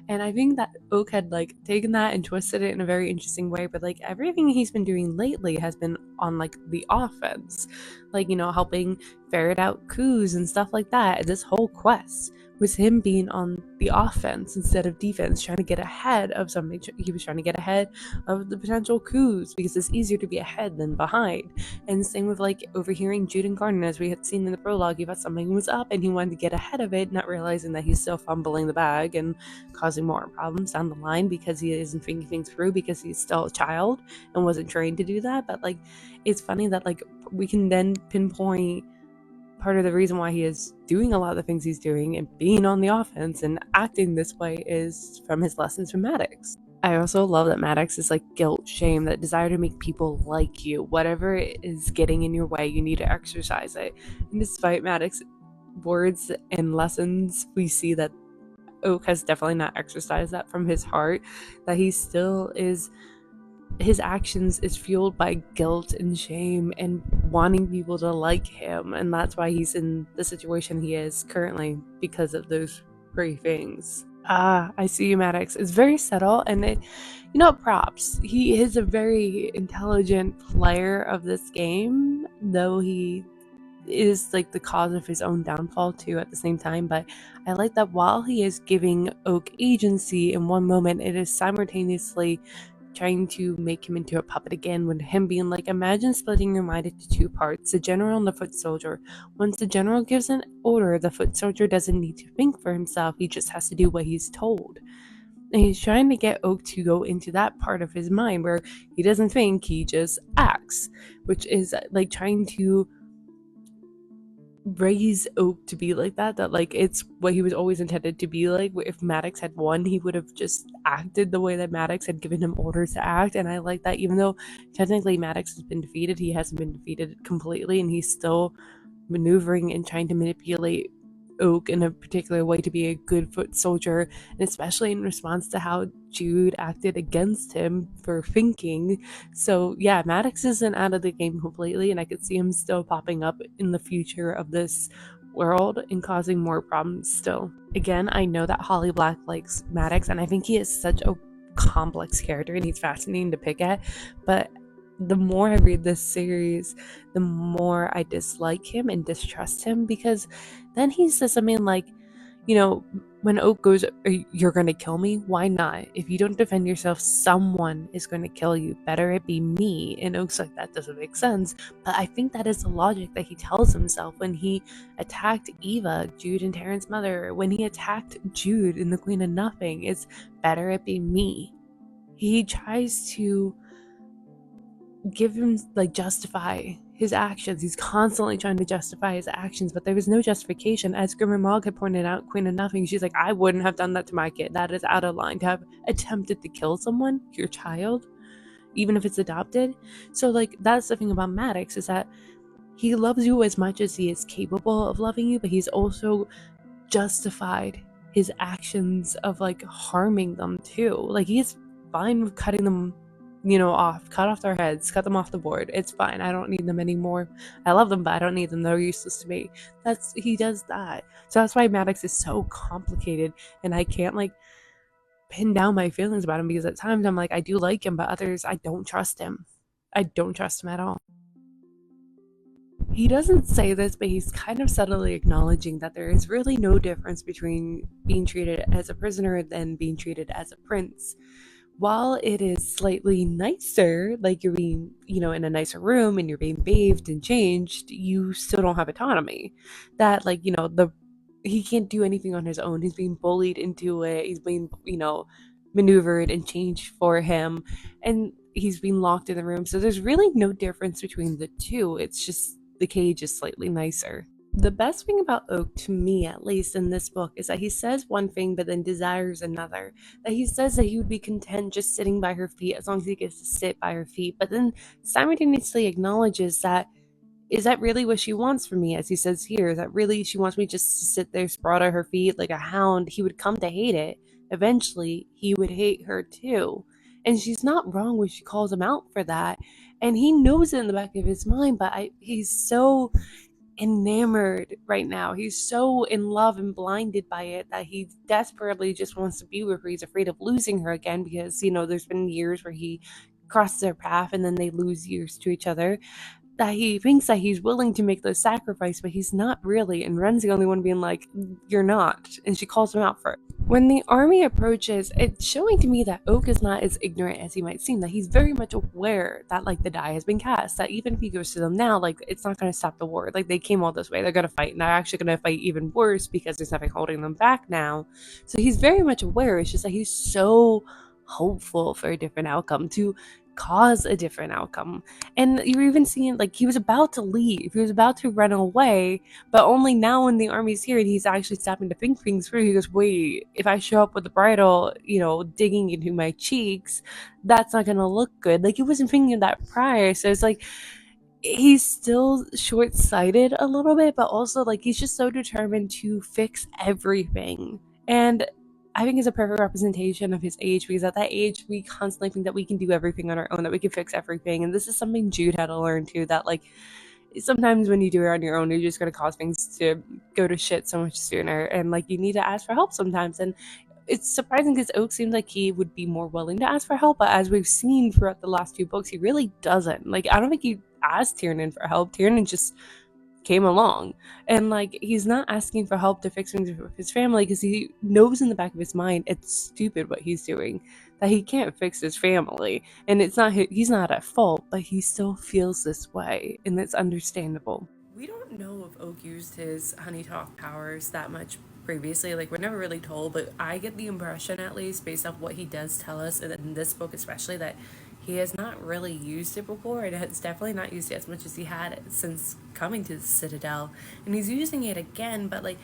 And I think that Oak had like taken that and twisted it in a very interesting way, but like everything he's been doing lately has been on like the offense, like, you know, helping ferret out coups and stuff like that. This whole quest was him being on the offense instead of defense, trying to get ahead of something. He was trying to get ahead of the potential coups because it's easier to be ahead than behind. And same with like overhearing Jude and Garden, as we had seen in the prologue, he thought something was up and he wanted to get ahead of it, not realizing that he's still fumbling the bag and causing more problems down the line because he isn't thinking things through because he's still a child and wasn't trained to do that. But like, it's funny that like we can then pinpoint part of the reason why he is doing a lot of the things he's doing and being on the offense and acting this way is from his lessons from Maddox. I also love that Maddox is like guilt, shame, that desire to make people like you. Whatever is getting in your way, you need to exercise it. And despite Maddox's words and lessons, we see that Oak has definitely not exercised that from his heart, that he still is, his actions is fueled by guilt and shame and wanting people to like him, and that's why he's in the situation he is currently, because of those three things. I see you, Maddox. It's very subtle, and it, you know, props. He is a very intelligent player of this game, though he is like the cause of his own downfall too at the same time. But I like that while he is giving Oak agency in one moment, it is simultaneously trying to make him into a puppet again, with him being like, imagine splitting your mind into two parts, the general and the foot soldier. Once the general gives an order, the foot soldier doesn't need to think for himself, he just has to do what he's told. And he's trying to get Oak to go into that part of his mind where he doesn't think, he just acts, which is like trying to raise Oak to be like that like it's what he was always intended to be like. If Maddox had won, he would have just acted the way that Maddox had given him orders to act. And I like that even though technically Maddox has been defeated, he hasn't been defeated completely, and he's still maneuvering and trying to manipulate Oak in a particular way to be a good foot soldier, and especially in response to how Jude acted against him for thinking. So yeah, Maddox isn't out of the game completely, and I could see him still popping up in the future of this world and causing more problems still. Again, I know that Holly Black likes Maddox, and I think he is such a complex character and he's fascinating to pick at, but the more I read this series, the more I dislike him and distrust him, because then he says something like, when Oak goes, you're going to kill me? Why not? If you don't defend yourself, someone is going to kill you. Better it be me. And Oak's like, that doesn't make sense. But I think that is the logic that he tells himself when he attacked Eva, Jude and Terrence's mother, when he attacked Jude in The Queen of Nothing. It's better it be me. He tries to give him, justify his actions. He's constantly trying to justify his actions, but there was no justification. As Grimmer Mogg had pointed out, Queen of Nothing, she's like, I wouldn't have done that to my kid. That is out of line. To have attempted to kill someone, your child, even if it's adopted. So that's the thing about Maddox, is that he loves you as much as he is capable of loving you, but he's also justified his actions of harming them too. He's fine with cutting them cut off their heads, cut them off the board. It's fine. I don't need them anymore. I love them, but I don't need them. They're useless to me. He does that. So that's why Maddox is so complicated, and I can't pin down my feelings about him, because at times I'm I do like him, but others I don't trust him. I don't trust him at all. He doesn't say this, but he's kind of subtly acknowledging that there is really no difference between being treated as a prisoner and being treated as a prince. While it is slightly nicer, you're being, in a nicer room and you're being bathed and changed, you still don't have autonomy. That, he can't do anything on his own. He's being bullied into it. He's being, maneuvered and changed for him. And he's being locked in the room. So there's really no difference between the two. It's just the cage is slightly nicer. The best thing about Oak, to me at least in this book, is that he says one thing but then desires another. That he says that he would be content just sitting by her feet as long as he gets to sit by her feet, but then simultaneously acknowledges that, is that really what she wants from me? As he says here, is that really she wants me just to sit there sprawled at her feet like a hound? He would come to hate it. Eventually, he would hate her too. And she's not wrong when she calls him out for that. And he knows it in the back of his mind, but he's so enamored right now. He's so in love and blinded by it that he desperately just wants to be with her. He's afraid of losing her again because, there's been years where he crosses their path and then they lose years to each other. That he thinks that he's willing to make those sacrifices, but he's not really. And Ren's the only one being like, you're not. And she calls him out for it. When the army approaches, it's showing to me that Oak is not as ignorant as he might seem, that he's very much aware that the die has been cast, that even if he goes to them now, it's not going to stop the war. They came all this way, they're going to fight, and they're actually going to fight even worse because there's nothing holding them back now. So he's very much aware. It's just that he's so hopeful for a different outcome, to cause a different outcome. And you're even seeing he was about to leave, he was about to run away, but only now when the army's here and he's actually stopping to think things through, he goes, wait, if I show up with the bridle digging into my cheeks, that's not gonna look good. He wasn't thinking of that prior. So it's he's still short-sighted a little bit, but also he's just so determined to fix everything. And I think it's a perfect representation of his age, because at that age, we constantly think that we can do everything on our own, that we can fix everything. And this is something Jude had to learn too, that sometimes when you do it on your own, you're just going to cause things to go to shit so much sooner. And you need to ask for help sometimes. And it's surprising because Oak seems like he would be more willing to ask for help, but as we've seen throughout the last two books, he really doesn't. I don't think he asked Tiernan for help. Tiernan just came along. And like, he's not asking for help to fix things with his family because he knows in the back of his mind it's stupid what he's doing, that he can't fix his family. And it's not, he's not at fault, but he still feels this way, and it's understandable. We don't know if Oak used his honey talk powers that much previously. Like, we're never really told, but I get the impression, at least based off what he does tell us, and in this book especially, that he has not really used it before, and has definitely not used it as much as he had since coming to the Citadel. And he's using it again, but like,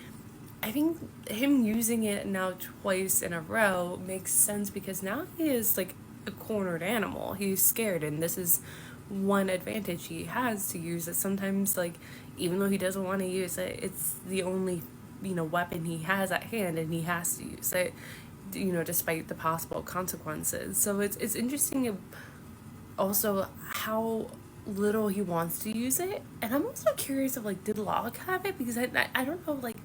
I think him using it now twice in a row makes sense because now he is like a cornered animal. He's scared, and this is one advantage he has to use it. Sometimes, like, even though he doesn't want to use it, it's the only weapon he has at hand, and he has to use it. Despite the possible consequences. So it's interesting also how little he wants to use it. And I'm also curious of, like, did Locke have it? Because I don't know, like,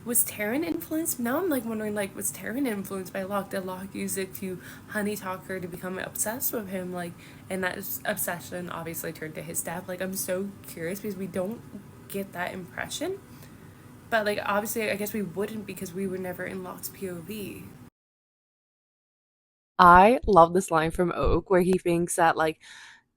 was Taryn influenced? Now I'm like wondering, like, was Taryn influenced by Locke? Did Locke use it to honey talk her to become obsessed with him? Like, and that obsession obviously turned to his death. Like, I'm so curious because we don't get that impression. But like, obviously, I guess we wouldn't because we were never in Locke's POV. I love this line from Oak where he thinks that, like,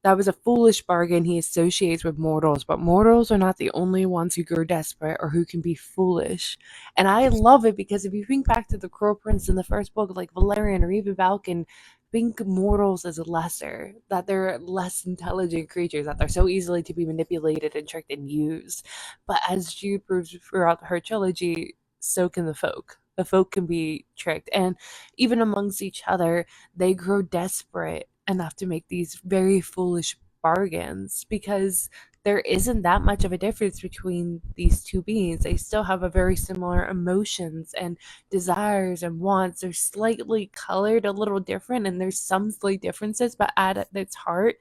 that was a foolish bargain he associates with mortals, but mortals are not the only ones who grow desperate or who can be foolish. And I love it because if you think back to the Crow Prince in the first book, like Valerian or even Balkan, think mortals as lesser, that they're less intelligent creatures, that they're so easily to be manipulated and tricked and used. But as Jude proves throughout her trilogy, so can the folk. The folk can be tricked. And even amongst each other, they grow desperate enough to make these very foolish bargains because there isn't that much of a difference between these two beings. They still have a very similar emotions and desires and wants. They're slightly colored a little different, and there's some slight differences, but at its heart,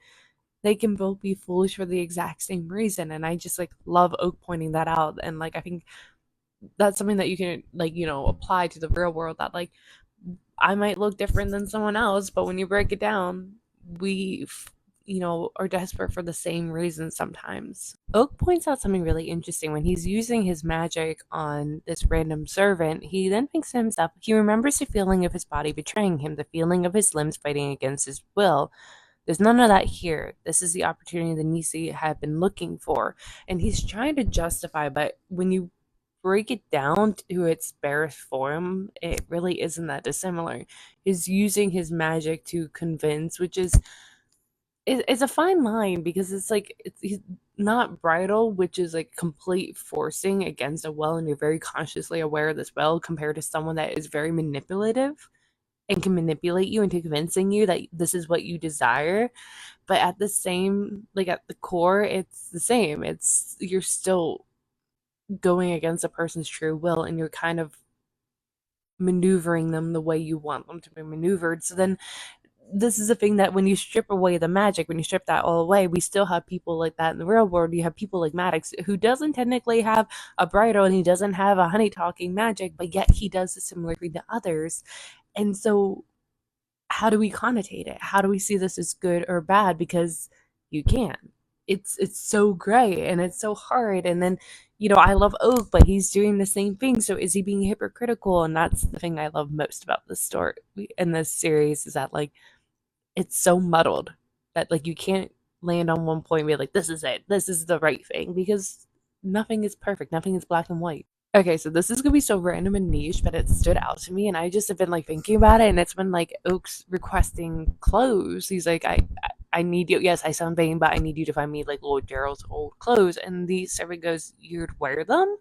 they can both be foolish for the exact same reason. And I just like love Oak pointing that out. And like, I think that's something that you can, like, apply to the real world, that like, I might look different than someone else, but when you break it down, we, are desperate for the same reasons sometimes. Oak points out something really interesting. When he's using his magic on this random servant, he then thinks to himself, he remembers the feeling of his body betraying him, the feeling of his limbs fighting against his will. There's none of that here. This is the opportunity that Nisi had been looking for. And he's trying to justify, but when you break it down to its barest form, it really isn't that dissimilar. He's using his magic to convince, which is it's a fine line because it's like he's not bridal, which is like complete forcing against a will, and you're very consciously aware of this will, compared to someone that is very manipulative and can manipulate you into convincing you that this is what you desire. But at the same, like, at the core, it's the same. It's you're still going against a person's true will, and you're kind of maneuvering them the way you want them to be maneuvered. So then this is a thing that when you strip away the magic, when you strip that all away, we still have people like that in the real world. You have people like Maddox, who doesn't technically have a bridle and he doesn't have a honey talking magic, but yet he does a similar thing to others. And so how do we connotate it? How do we see this as good or bad? Because you can. It's so gray and it's so hard. And then, I love Oak, but he's doing the same thing. So is he being hypocritical? And that's the thing I love most about this story in this series, is that, like, it's so muddled that, like, you can't land on one point and be like, this is it. This is the right thing, because nothing is perfect. Nothing is black and white. Okay, so this is gonna be so random and niche, but it stood out to me, and I just have been like thinking about it, and it's been like Oak's requesting clothes. He's like, I need you. Yes, I sound vain, but I need you to find me like Lord Gerald's old clothes. And the servant goes, "You'd wear them?"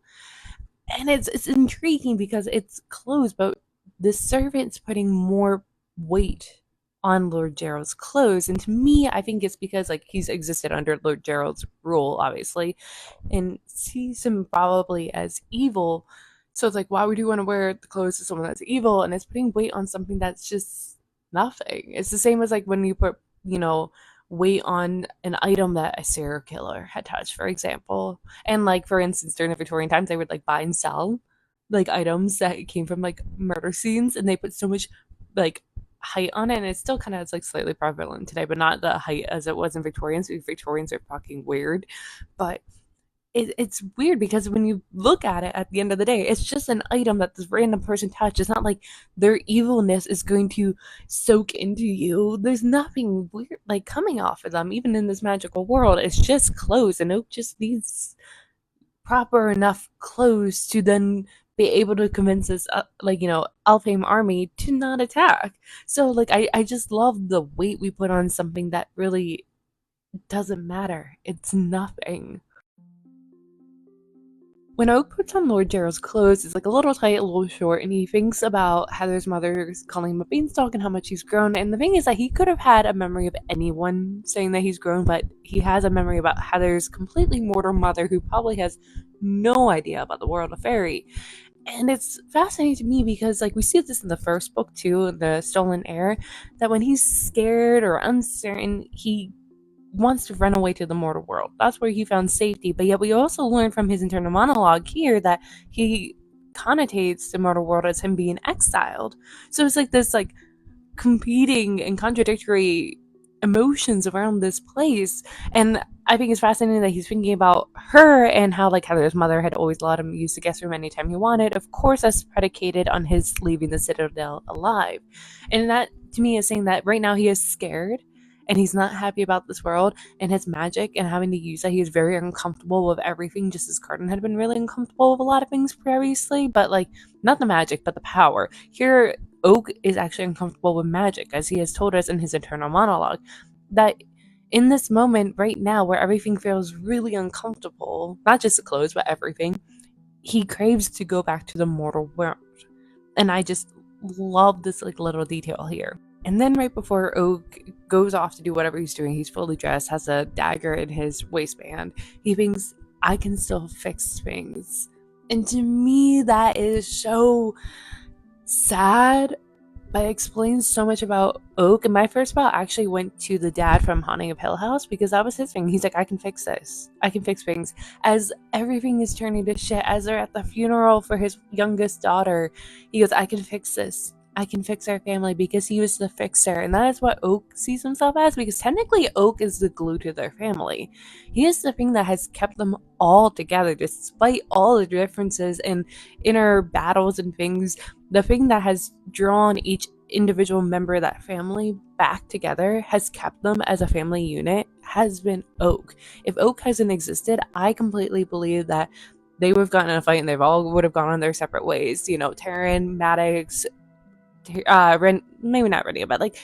And it's intriguing because it's clothes, but the servant's putting more weight on Lord Gerald's clothes. And to me, I think it's because, like, he's existed under Lord Gerald's rule, obviously, and sees him probably as evil. So it's like, why would you want to wear the clothes of someone that's evil? And it's putting weight on something that's just nothing. It's the same as like when you put, weight on an item that a serial killer had touched, for example. And like, for instance, during the Victorian times, they would like buy and sell like items that came from like murder scenes, and they put so much like height on it, and it still kind of is like slightly prevalent today, but not the height as it was in Victorians. Victorians are fucking weird, but it's weird because when you look at it at the end of the day, it's just an item that this random person touched. It's not like their evilness is going to soak into you. There's nothing weird like coming off of them, even in this magical world. It's just clothes, and Oak just needs proper enough clothes to then be able to convince this Alfheim army to not attack. So like I just love the weight we put on something that really doesn't matter. It's nothing. When Oak puts on Lord Gerald's clothes, it's like a little tight, a little short, and he thinks about Heather's mother calling him a beanstalk and how much he's grown. And the thing is that he could have had a memory of anyone saying that he's grown, but he has a memory about Heather's completely mortal mother who probably has no idea about the world of fairy. And it's fascinating to me because like we see this in the first book too, The Stolen Heir, that when he's scared or uncertain, he wants to run away to the mortal world. That's where he found safety. But yet we also learn from his internal monologue here that he connotates the mortal world as him being exiled. So it's like this like competing and contradictory emotions around this place. And I think it's fascinating that he's thinking about her and how like Heather's mother had always let him use the guest room anytime he wanted. Of course, that's predicated on his leaving the Citadel alive. And that to me is saying that right now he is scared and he's not happy about this world and his magic and having to use that. He is very uncomfortable with everything, just as Carden had been really uncomfortable with a lot of things previously, but like not the magic, but the power. Here, Oak is actually uncomfortable with magic, as he has told us in his internal monologue. That in this moment right now where everything feels really uncomfortable, not just the clothes, but everything, he craves to go back to the mortal world. And I just love this like little detail here. And then right before Oak goes off to do whatever he's doing, he's fully dressed, has a dagger in his waistband. He thinks, I can still fix things. And to me, that is so sad, but it explains so much about Oak. And my first thought actually went to the dad from Haunting of Hill House because that was his thing. He's like, I can fix this. I can fix things. As everything is turning to shit, as they're at the funeral for his youngest daughter, he goes, I can fix this. I can fix our family because he was the fixer. And that is what Oak sees himself as because technically Oak is the glue to their family. He is the thing that has kept them all together despite all the differences and inner battles and things. The thing that has drawn each individual member of that family back together, has kept them as a family unit, has been Oak. If Oak hasn't existed, I completely believe that they would have gotten in a fight and they all would have gone on their separate ways. You know, Taryn, Maddox, maybe not Rennie, but like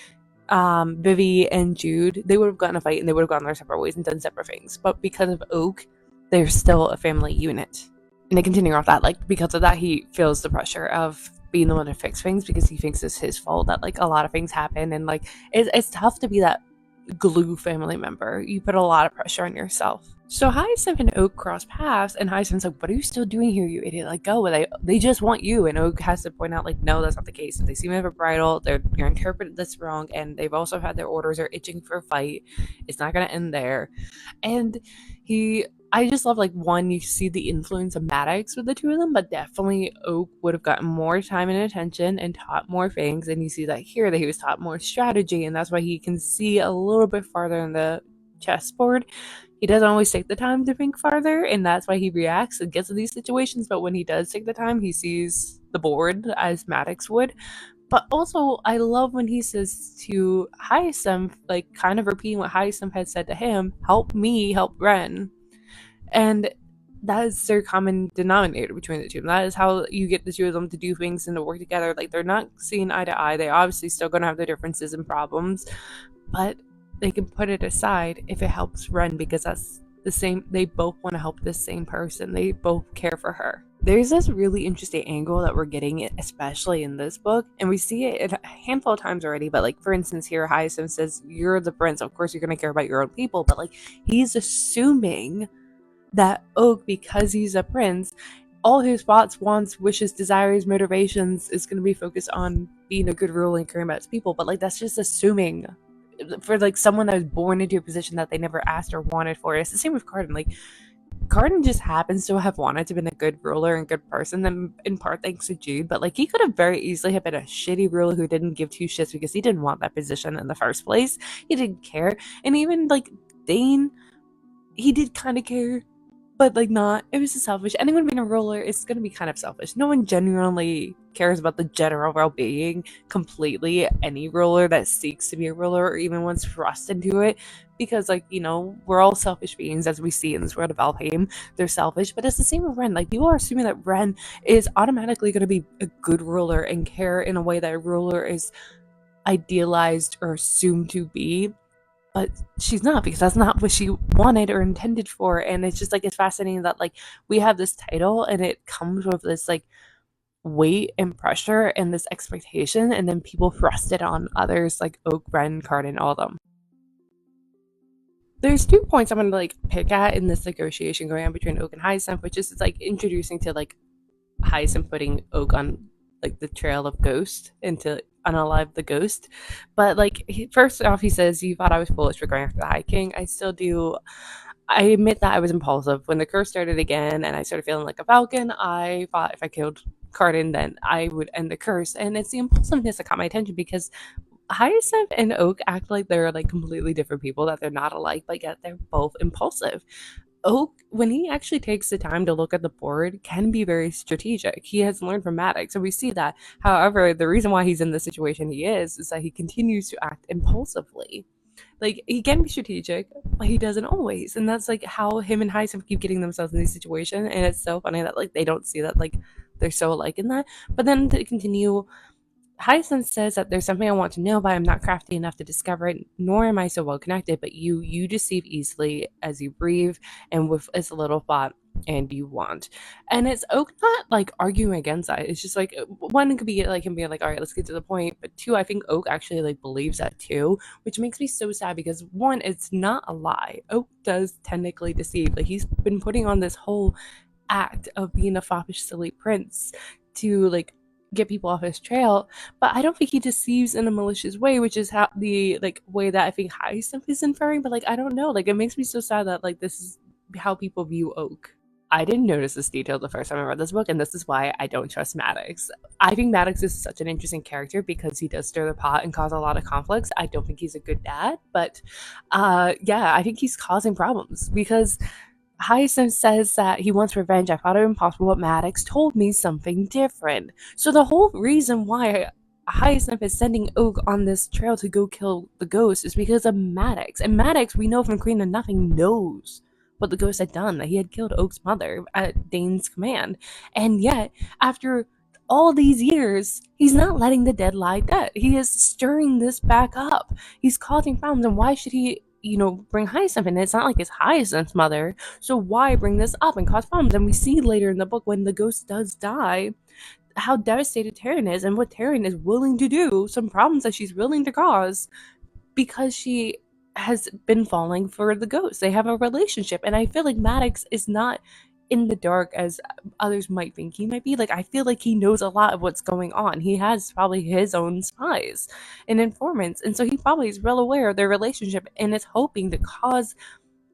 Vivi and Jude, they would have gotten a fight and they would have gone their separate ways and done separate things. But because of Oak, they're still a family unit. And to continue off that, like because of that, he feels the pressure of being the one to fix things because he thinks it's his fault that like a lot of things happen, and like it's tough to be that glue family member. You put a lot of pressure on yourself. So Hyacinth and Oak cross paths, and Hyacinth's like, what are you still doing here, you idiot? Like, go. They just want you. And Oak has to point out, like, no, that's not the case. If they see me have a bridle, you're interpreting this wrong, and they've also had their orders are itching for a fight. It's not going to end there. And I just love, like, one, you see the influence of Maddox with the two of them, but definitely Oak would have gotten more time and attention and taught more things. And you see that here, that he was taught more strategy, and that's why he can see a little bit farther in the chessboard. He doesn't always take the time to think farther, and that's why he reacts and gets to these situations. But when he does take the time, he sees the board as Maddox would. But also, I love when he says to Hyacinth, like kind of repeating what Hyacinth had said to him, help me help Ren. And that is their common denominator between the two. And that is how you get the two of them to do things and to work together. Like, they're not seeing eye to eye. They're obviously still going to have their differences and problems, but they can put it aside if it helps Ren, because that's the same. They both want to help this same person. They both care for her. There's this really interesting angle that we're getting, especially in this book, and we see it a handful of times already. But like, for instance, here Hyacinth says, you're the prince, of course you're going to care about your own people. But like, he's assuming that Oak, because he's a prince, all his thoughts, wants, wishes, desires, motivations is going to be focused on being a good ruler and caring about his people. But like, that's just assuming for like someone that was born into a position that they never asked or wanted for. It's the same with Carden. Like, Carden just happens to have wanted to be a good ruler and good person, and in part thanks to Jude, but like, he could have very easily have been a shitty ruler who didn't give two shits because he didn't want that position in the first place. He didn't care. And even like Dane, he did kind of care, but like not, it was just selfish. Anyone being a ruler is going to be kind of selfish. No one genuinely cares about the general well-being completely. Any ruler that seeks to be a ruler or even wants thrust into it, because like, we're all selfish beings as we see in this world of Valheim. They're selfish, but it's the same with Ren. Like, people are assuming that Ren is automatically going to be a good ruler and care in a way that a ruler is idealized or assumed to be, but she's not, because that's not what she wanted or intended for. And it's just like, it's fascinating that like we have this title and it comes with this like weight and pressure and this expectation, and then people thrust it on others like Oak, Ren, Cardin, all of them. There's 2 points I'm gonna like pick at in this negotiation going on between Oak and Hyacinth, which is it's like introducing to like Hyacinth putting Oak on like the trail of Ghost and to unalive the Ghost. But like, first off, he says, "You thought I was foolish for going after the High King." I still do. I admit that I was impulsive when the curse started again, and I started feeling like a falcon. I thought if I killed Cardin, then I would end the curse, and it's the impulsiveness that caught my attention, because Hyacinth and Oak act like they're like completely different people, that they're not alike, but yet they're both impulsive. Oak, when he actually takes the time to look at the board, can be very strategic. He has learned from Maddox, so we see that. However, the reason why he's in the situation he is that he continues to act impulsively. Like, he can be strategic, but he doesn't always. And that's like how him and Hyacinth keep getting themselves in these situations. And it's so funny that like they don't see that like they're so alike in that. But then to continue, Hyacinth says that there's something I want to know, but I'm not crafty enough to discover it, nor am I so well connected. But you deceive easily as you breathe and with as little thought and you want. And it's Oak not like arguing against that. It's just like, one, it could be like him being like, all right, let's get to the point. But two, I think Oak actually like believes that too, which makes me so sad, because one, it's not a lie. Oak does technically deceive. Like, he's been putting on this whole act of being a foppish, silly prince to like get people off his trail, but I don't think he deceives in a malicious way, which is how the like way that I think Hyacinth is inferring. But like, I don't know, like, it makes me so sad that like this is how people view Oak. I didn't notice this detail the first time I read this book, and this is why I don't trust Maddox. I think Maddox is such an interesting character because he does stir the pot and cause a lot of conflicts. I don't think he's a good dad, but yeah, I think he's causing problems because Hyacinth says that he wants revenge. I thought it impossible, but Maddox told me something different. So the whole reason why Hyacinth is sending Oak on this trail to go kill the ghost is because of Maddox. And Maddox, we know from Queen of Nothing, knows what the ghost had done, that he had killed Oak's mother at Dane's command. And yet, after all these years, he's not letting the dead lie dead. He is stirring this back up. He's causing problems, and why should he bring Hyacinth in? It's not like it's Hyacinth's mother, so why bring this up and cause problems? And we see later in the book when the ghost does die, how devastated Taryn is and what Taryn is willing to do, some problems that she's willing to cause because she has been falling for the ghost. They have a relationship, and I feel like Maddox is not in the dark as others might think he might be. Like, I feel like he knows a lot of what's going on. He has probably his own spies and informants, and so he probably is well aware of their relationship and is hoping to cause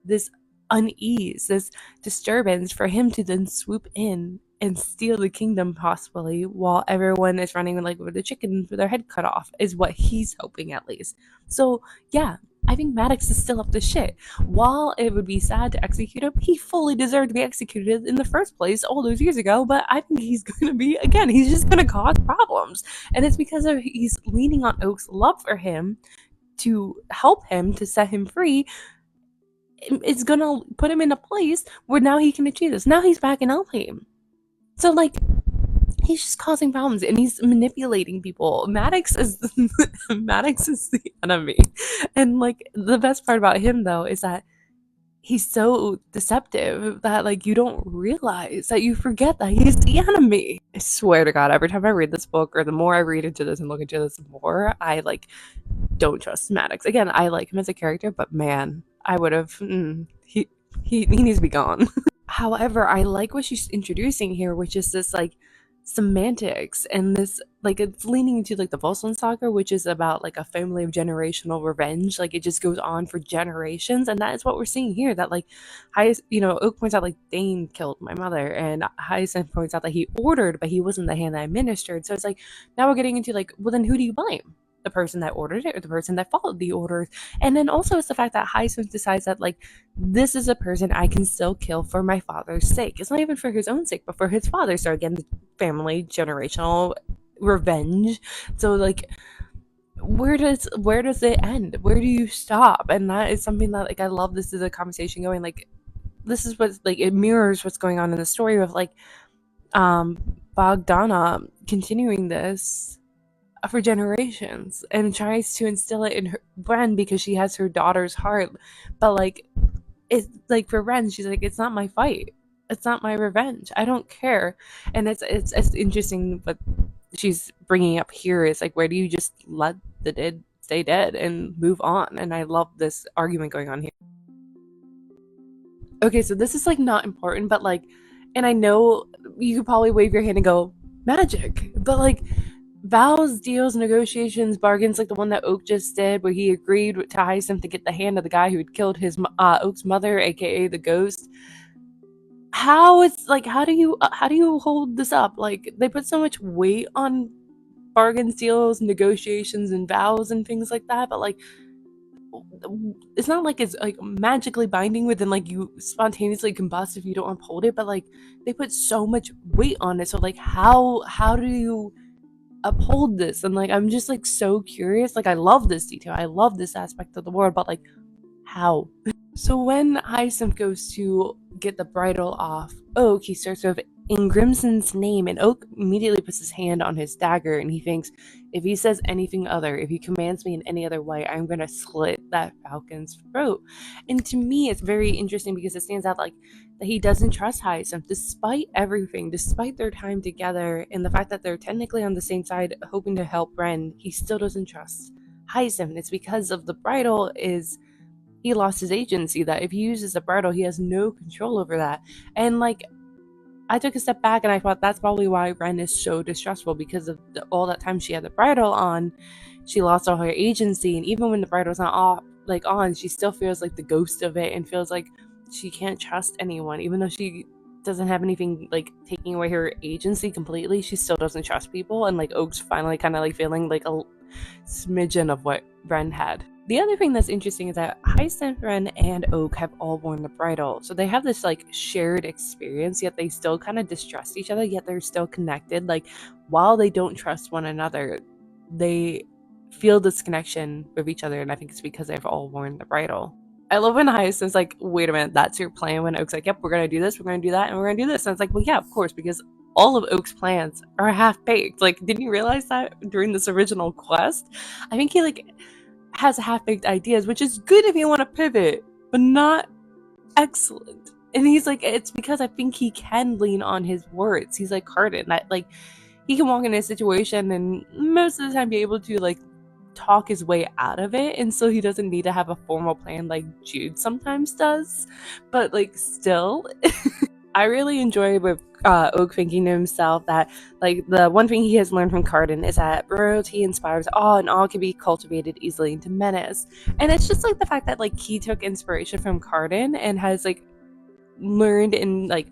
this unease, this disturbance, for him to then swoop in and steal the kingdom, possibly, while everyone is running like with the chickens with their head cut off, is what he's hoping, at least. So yeah, I think Maddox is still up to shit. While it would be sad to execute him, he fully deserved to be executed in the first place all those years ago, but I think he's going to be, again, he's just going to cause problems. And it's because he's leaning on Oak's love for him to help him, to set him free. It's going to put him in a place where now he can achieve this. Now he's back in Elfheim. So, like, he's just causing problems and he's manipulating people. Maddox is Maddox is the enemy. And like, the best part about him though is that he's so deceptive that like you don't realize, that you forget that he's the enemy. I swear to God, every time I read this book, or the more I read into this and look into this more, I like don't trust Maddox. Again, I like him as a character, but man, I would have he needs to be gone. However, I like what she's introducing here, which is this like semantics and this like, it's leaning into like the Volsung saga, which is about like a family of generational revenge. Like, it just goes on for generations, and that is what we're seeing here. That like Oak points out like Dane killed my mother, and Hyacinth points out that he ordered, but he wasn't the hand that administered. So it's like, now we're getting into like, well, then who do you blame? the person that ordered it or the person that followed the orders. And then also it's the fact that Hyacinth decides that like this is a person I can still kill for my father's sake. It's not even for his own sake, but for his father. So again, family generational revenge. So like where does it end? Where do you stop? And that is something that like I love. This is a conversation going like this is what like it mirrors what's going on in the story of like um Bogdana continuing this for generations and tries to instill it in her Ren because she has her daughter's heart. But like it's like for Ren, she's like, it's not my fight. It's not my revenge. I don't care. And it's interesting what she's bringing up here is like, where do you just let the dead stay dead and move on? And I love this argument going on here. Okay, so this is like not important, but like, and I know you could probably wave your hand and go magic, but like vows, deals, negotiations, bargains, like the one that Oak just did, where he agreed to Hyacinth to get the hand of the guy who had killed his Oak's mother, aka the ghost. How it's like, how do you hold this up? Like they put so much weight on bargains, deals, negotiations, and vows and things like that, but like it's not like it's like magically binding within like you spontaneously combust if you don't uphold it, but like they put so much weight on it. So like how do you uphold this? And like I'm just like so curious. Like I love this detail. I love this aspect of the world, but like how? So when Hyacinth goes to get the bridle off Oak, he starts with in Grimson's name, and Oak immediately puts his hand on his dagger, and he thinks, if he says anything other, if he commands me in any other way, I'm gonna slit that falcon's throat. And to me, it's very interesting because it stands out like that he doesn't trust Hyacinth, despite everything, despite their time together, and the fact that they're technically on the same side, hoping to help Ren. He still doesn't trust Hyacinth. It's because of the bridle is he lost his agency, that if he uses the bridle he has no control over that. And like I took a step back and I thought that's probably why Ren is so distrustful, because of all that time she had the bridle on, she lost all her agency, and even when the bridle's not off, like on, she still feels like the ghost of it and feels like she can't trust anyone, even though she doesn't have anything like taking away her agency completely. She still doesn't trust people, and like Oak's finally kind of like feeling like a smidgen of what Ren had. The other thing that's interesting is that Hyacinth, Ren, and Oak have all worn the bridle. So they have this like shared experience, yet they still kind of distrust each other, yet they're still connected. Like while they don't trust one another, they feel this connection with each other, and I think it's because they've all worn the bridle. I love when Hyacinth's like, wait a minute, that's your plan. When Oak's like, yep, we're gonna do this, we're gonna do that, and we're gonna do this. And it's like, well, yeah, of course, because all of Oak's plans are half baked. Like, didn't you realize that during this original quest? I think he like has half baked ideas, which is good if you want to pivot, but not excellent. And he's like, it's because I think he can lean on his words. He's like Cardin, that like he can walk in a situation and most of the time be able to like talk his way out of it, and so he doesn't need to have a formal plan like Jude sometimes does. But like still, I really enjoy with Oak thinking to himself that like the one thing he has learned from Cardin is that royalty inspires awe, and awe can be cultivated easily into menace. And it's just like the fact that like he took inspiration from Cardin and has like learned and like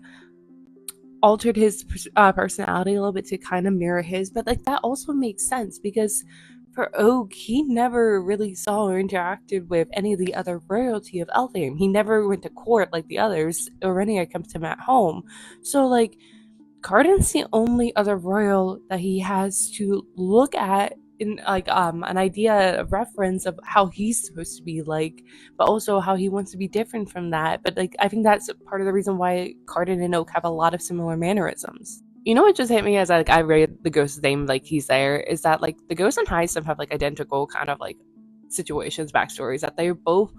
altered his personality a little bit to kind of mirror his. But like that also makes sense because for Oak, he never really saw or interacted with any of the other royalty of Elfhame. He never went to court like the others. Orenia comes to him at home. So like Cardin's the only other royal that he has to look at in like an idea of reference of how he's supposed to be like, but also how he wants to be different from that. But like I think that's part of the reason why Cardin and Oak have a lot of similar mannerisms. You know what just hit me as like I read the ghost's name, like he's there, is that like the ghost and Hyacinth have like identical kind of like situations, backstories, that they're both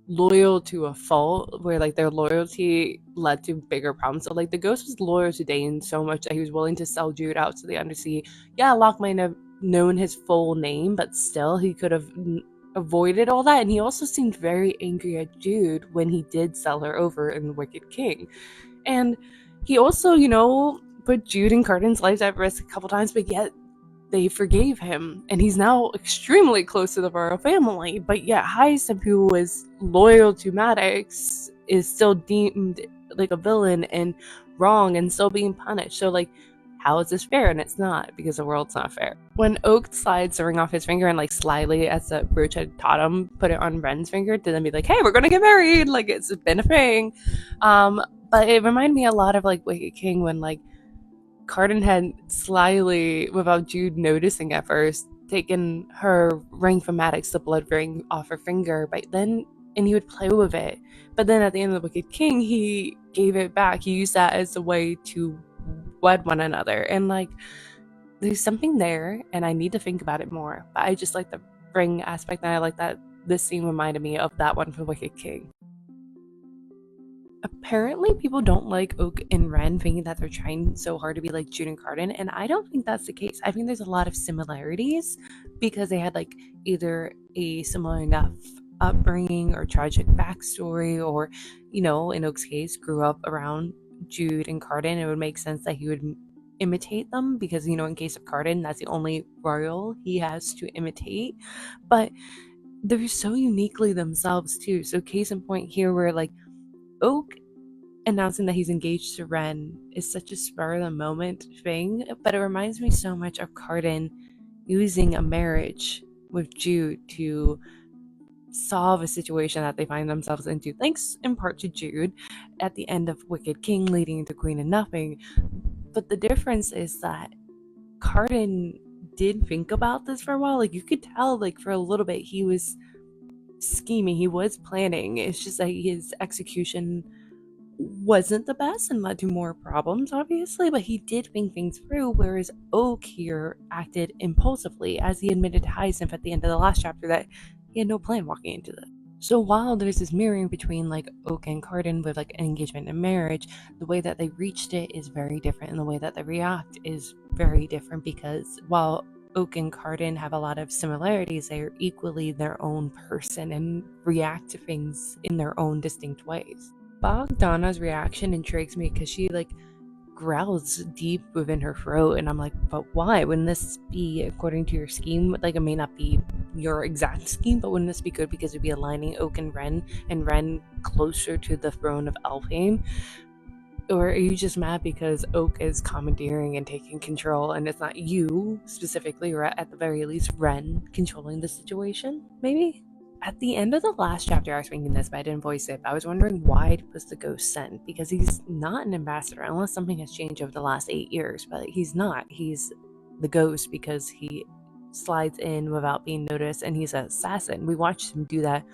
loyal to a fault, where like their loyalty led to bigger problems. So like the ghost was loyal to Dane so much that he was willing to sell Jude out to the Undersea. Yeah, Locke might have known his full name, but still he could have avoided all that. And he also seemed very angry at Jude when he did sell her over in the Wicked King. And he also, put Jude and Cardin's lives at risk a couple times, but yet they forgave him, and he's now extremely close to the royal family. But yet Hyacinth, who was loyal to Maddox, is still deemed like a villain and wrong and still being punished. So like how is this fair? And it's not, because the world's not fair. When Oak slides the ring off his finger and like slyly, as the brooch had taught him, put it on Ren's finger to then be like, hey, we're gonna get married, like it's been a thing. But it reminded me a lot of like Wicked King, when like Cardan had slyly, without Jude noticing at first, taken her ring from Maddox, the blood ring, off her finger, but then, and he would play with it. But then at the end of the Wicked King, he gave it back. He used that as a way to wed one another. And like, there's something there, and I need to think about it more. But I just like the ring aspect, and I like that this scene reminded me of that one from Wicked King. Apparently, people don't like Oak and Ren, thinking that they're trying so hard to be like Jude and Cardan, and I don't think that's the case. I think there's a lot of similarities, because they had like either a similar enough upbringing or tragic backstory, or, you know, in Oak's case, grew up around Jude and Cardan. It would make sense that he would imitate them, because, you know, in case of Cardan, that's the only royal he has to imitate. But they're so uniquely themselves too. So case in point here, where like Oak announcing that he's engaged to Ren is such a spur of the moment thing, but it reminds me so much of Cardan using a marriage with Jude to solve a situation that they find themselves into, thanks in part to Jude at the end of Wicked King, leading into Queen of Nothing. But the difference is that Cardan did think about this for a while. Like, you could tell, like, for a little bit he was scheming, he was planning. It's just that his execution wasn't the best and led to more problems, obviously, but he did think things through, whereas Oak here acted impulsively, as he admitted to Hyacinth at the end of the last chapter that he had no plan walking into this. So while there's this mirroring between like Oak and Cardan with like an engagement and marriage, the way that they reached it is very different, and the way that they react is very different, because while Oak and Cardan have a lot of similarities, they are equally their own person and react to things in their own distinct ways. Bogdana's reaction intrigues me, because she like growls deep within her throat, and I'm like, but why? Wouldn't this be according to your scheme? Like, it may not be your exact scheme, but wouldn't this be good because it'd be aligning Oak and Ren closer to the throne of Elfhame? Or are you just mad because Oak is commandeering and taking control, and it's not you specifically, or at the very least Ren, controlling the situation? Maybe? At the end of the last chapter, I was thinking this, but I didn't voice it. I was wondering, why was the ghost sent? Because he's not an ambassador, unless something has changed over the last 8 years. But he's not. He's the ghost because he slides in without being noticed, and he's an assassin. We watched him do that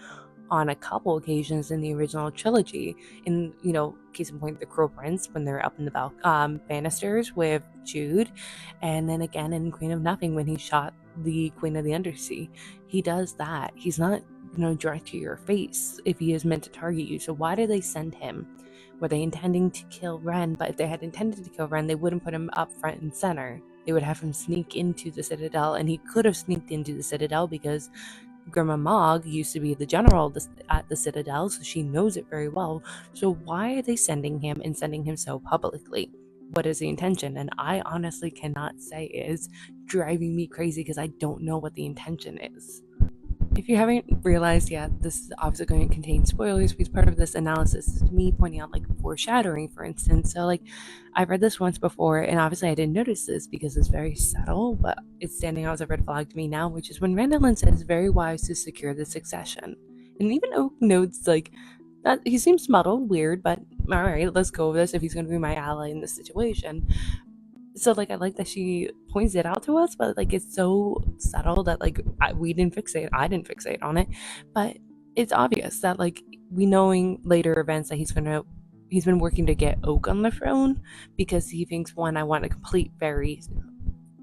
on a couple occasions in the original trilogy. In, you know, case in point, the Crow Prince, when they're up in the banisters with Jude, and then again in Queen of Nothing when he shot the Queen of the Undersea. He does that. He's not, you know, direct to your face if he is meant to target you. So why did they send him? Were they intending to kill Ren? But if they had intended to kill Ren, they wouldn't put him up front and center. They would have him sneak into the Citadel, and he could have sneaked into the Citadel because Grandma Mog used to be the general at the Citadel, so she knows it very well. So why are they sending him, and sending him so publicly? What is the intention? And I honestly cannot say. It is driving me crazy because I don't know what the intention is. If you haven't realized yet, this is obviously going to contain spoilers, because part of this analysis is me pointing out like foreshadowing, for instance. So like, I've read this once before, and obviously I didn't notice this because it's very subtle, but it's standing out as a red flag to me now, which is when Randallin says it's very wise to secure the succession. And even Oak notes like that he seems muddled, weird, but all right, let's go with this if he's going to be my ally in this situation. So like, I like that she points it out to us, but like, it's so subtle that like I didn't fixate on it, but it's obvious that like, we knowing later events that he's been working to get Oak on the throne, because he thinks, one, I want a complete fairy,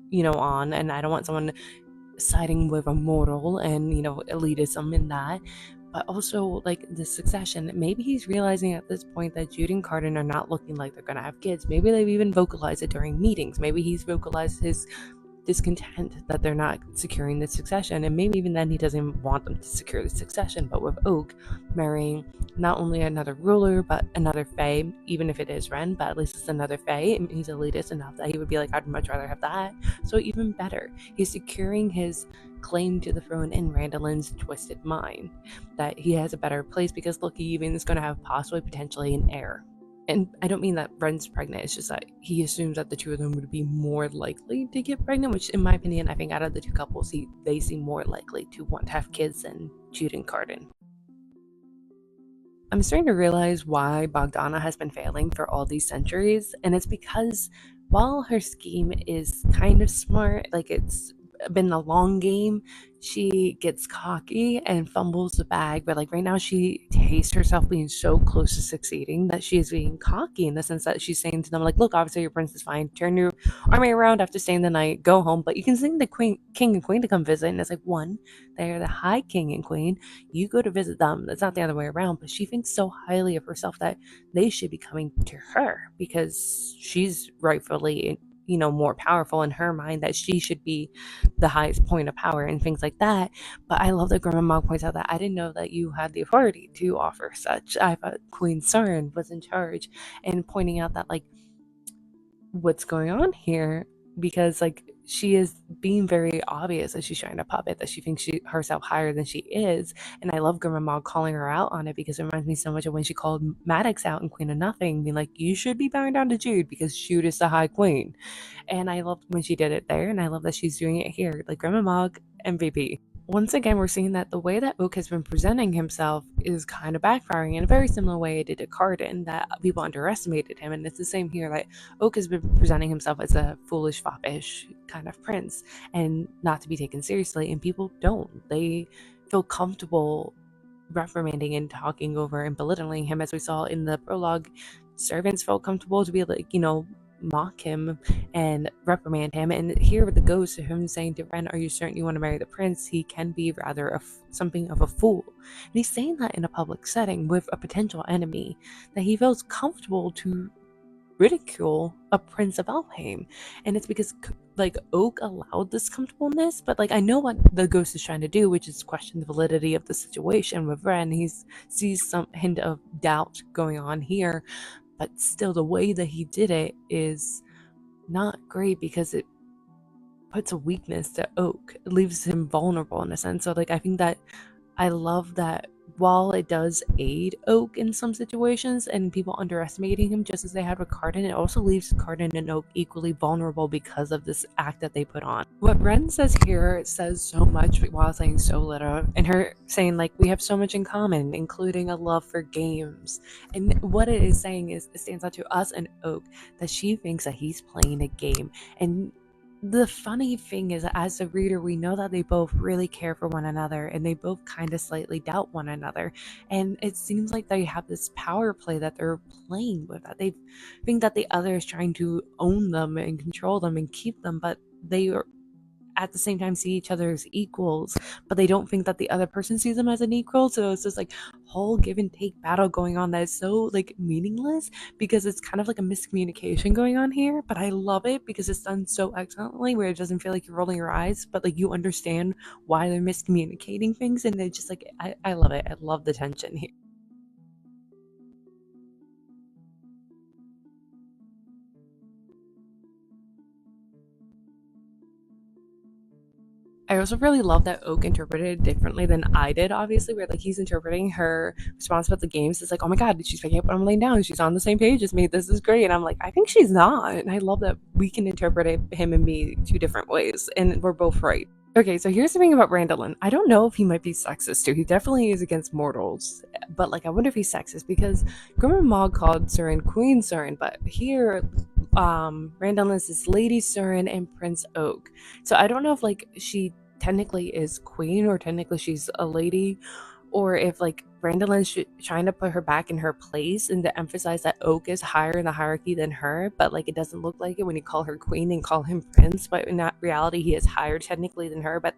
you know, on, and I don't want someone siding with a mortal and, you know, elitism in that. But also, like, the succession, maybe he's realizing at this point that Jude and Cardan are not looking like they're gonna have kids. Maybe they've even vocalized it during meetings. Maybe he's vocalized his discontent that they're not securing the succession, and maybe even then he doesn't want them to secure the succession. But with Oak marrying not only another ruler but another fae, even if it is Ren, but at least it's another fae, and he's elitist enough that he would be like, I'd much rather have that. So even better, he's securing his claim to the throne in Randallin's twisted mind, that he has a better place because look, he even is going to have possibly potentially an heir. And I don't mean that Ren's pregnant, it's just that he assumes that the two of them would be more likely to get pregnant, which in my opinion, I think out of the two couples, they seem more likely to want to have kids than Jude and Cardan. I'm starting to realize why Bogdana has been failing for all these centuries, and it's because while her scheme is kind of smart, like it's been a long game, she gets cocky and fumbles the bag. But like right now, she tastes herself being so close to succeeding that she is being cocky in the sense that she's saying to them, like, "Look, obviously your prince is fine. Turn your army around after staying the night. Go home, but you can sing the king and queen to come visit." And it's like, one, they're the high king and queen. You go to visit them. It's not the other way around. But she thinks so highly of herself that they should be coming to her because she's rightfully, more powerful in her mind, that she should be the highest point of power and things like that. But I love that Grandma Mog points out that I didn't know that you had the authority to offer such. I thought Queen Surin was in charge, and pointing out that, like, what's going on here, because like she is being very obvious that she's trying to puppet, that she thinks she herself higher than she is. And I love Grandma Mog calling her out on it because it reminds me so much of when she called Maddox out in Queen of Nothing, being like, you should be bowing down to Jude because Jude is the high queen. And I loved when she did it there, and I love that she's doing it here. Like, Grandma Mog, MVP. Once again, we're seeing that the way that Oak has been presenting himself is kind of backfiring in a very similar way it did to Cardan, that people underestimated him. And it's the same here, that Oak has been presenting himself as a foolish, foppish kind of prince and not to be taken seriously. And people don't. They feel comfortable reprimanding and talking over and belittling him, as we saw in the prologue. Servants felt comfortable to be like, mock him and reprimand him. And here with the ghost of him saying to Ren, are you certain you want to marry the prince? He can be rather something of a fool. And he's saying that in a public setting with a potential enemy, that he feels comfortable to ridicule a prince of Elfhame. And it's because like Oak allowed this comfortableness, but like I know what the ghost is trying to do, which is question the validity of the situation with Ren. He sees some hint of doubt going on here, but still the way that he did it is not great because it puts a weakness to Oak. It leaves him vulnerable in a sense. So like I think that I love that while it does aid Oak in some situations and people underestimating him, just as they had with Cardan, it also leaves Cardan and Oak equally vulnerable because of this act that they put on. What Ren says here says so much while saying so little, and her saying like we have so much in common, including a love for games. And what it is saying is, it stands out to us and Oak that she thinks that he's playing a game. And the funny thing is, as a reader, we know that they both really care for one another and they both kind of slightly doubt one another. And it seems like they have this power play that they're playing with, that they think that the other is trying to own them and control them and keep them, but they are at the same time see each other as equals, but they don't think that the other person sees them as an equal. So it's this like whole give and take battle going on that is so like meaningless, because it's kind of like a miscommunication going on here. But I love it because it's done so excellently, where it doesn't feel like you're rolling your eyes, but like you understand why they're miscommunicating things. And they just like I love it. I love the tension here. I also really love that Oak interpreted it differently than I did, obviously, where like he's interpreting her response about the games. It's like, oh my god, she's picking up what I'm laying down. She's on the same page as me. This is great. And I'm like, I think she's not. And I love that we can interpret him and me two different ways. And we're both right. Okay, so here's the thing about Randallin. I don't know if he might be sexist too. He definitely is against mortals. But like I wonder if he's sexist, because Grandma Mog called Surin Queen Surin, but here Randallin is Lady Surin and Prince Oak. So I don't know if like she technically is queen or technically she's a lady, or if like Randallin's trying to put her back in her place and to emphasize that Oak is higher in the hierarchy than her, but like it doesn't look like it when you call her queen and call him prince. But in that reality, he is higher technically than her, but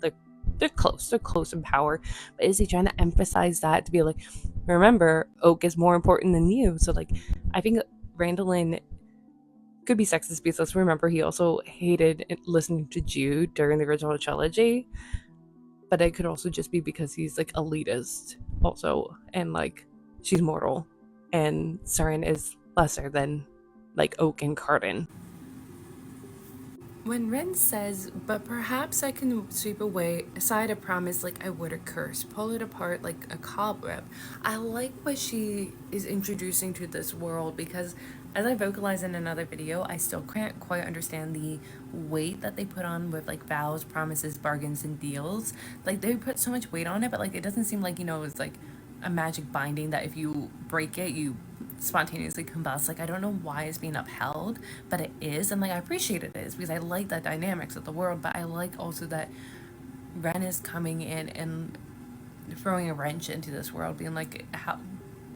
they're close in power. But is he trying to emphasize that to be like, remember, Oak is more important than you? So like I think Randallin could be sexist because let's remember he also hated listening to Jude during the original trilogy, but it could also just be because he's like elitist also, and like she's mortal and Surin is lesser than like Oak and Cardan. When Ren says, but perhaps I can sweep away aside a promise like I would a curse, pull it apart like a cobweb. I like what she is introducing to this world because, as I vocalized in another video, I still can't quite understand the weight that they put on with like vows, promises, bargains, and deals. Like they put so much weight on it, but like it doesn't seem like, it's like a magic binding that if you break it, you spontaneously combust. Like I don't know why it's being upheld, but it is, and like I appreciate it is because I like that dynamics of the world, but I like also that Ren is coming in and throwing a wrench into this world, being like how,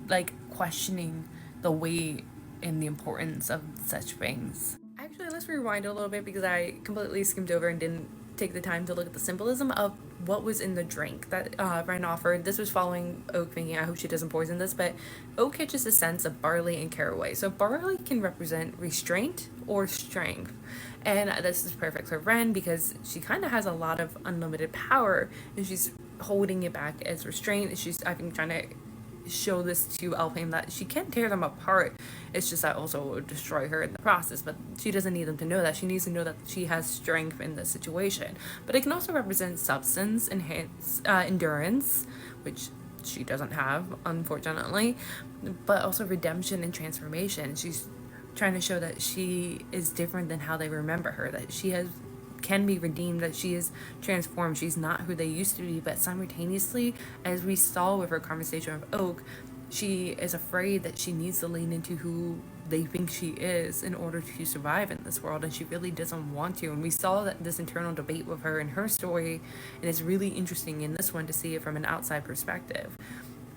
like questioning the weight and the importance of such things. Actually, let's rewind a little bit because I completely skimmed over and didn't take the time to look at the symbolism of what was in the drink that Ren offered. This was following Oak thinking, I hope she doesn't poison this, but Oak catches a sense of barley and caraway. So barley can represent restraint or strength. And this is perfect for Ren because she kind of has a lot of unlimited power and she's holding it back as restraint. She's, I think, trying to show this to Alfheim that she can tear them apart. It's just that also would destroy her in the process, but she doesn't need them to know that. She needs to know that she has strength in this situation. But it can also represent substance, enhance endurance, which she doesn't have, unfortunately, but also redemption and transformation. She's trying to show that she is different than how they remember her, that she can be redeemed, that she is transformed. She's not who they used to be, but simultaneously, as we saw with her conversation with Oak, she is afraid that she needs to lean into who they think she is in order to survive in this world, and she really doesn't want to. And we saw that this internal debate with her in her story, and it's really interesting in this one to see it from an outside perspective.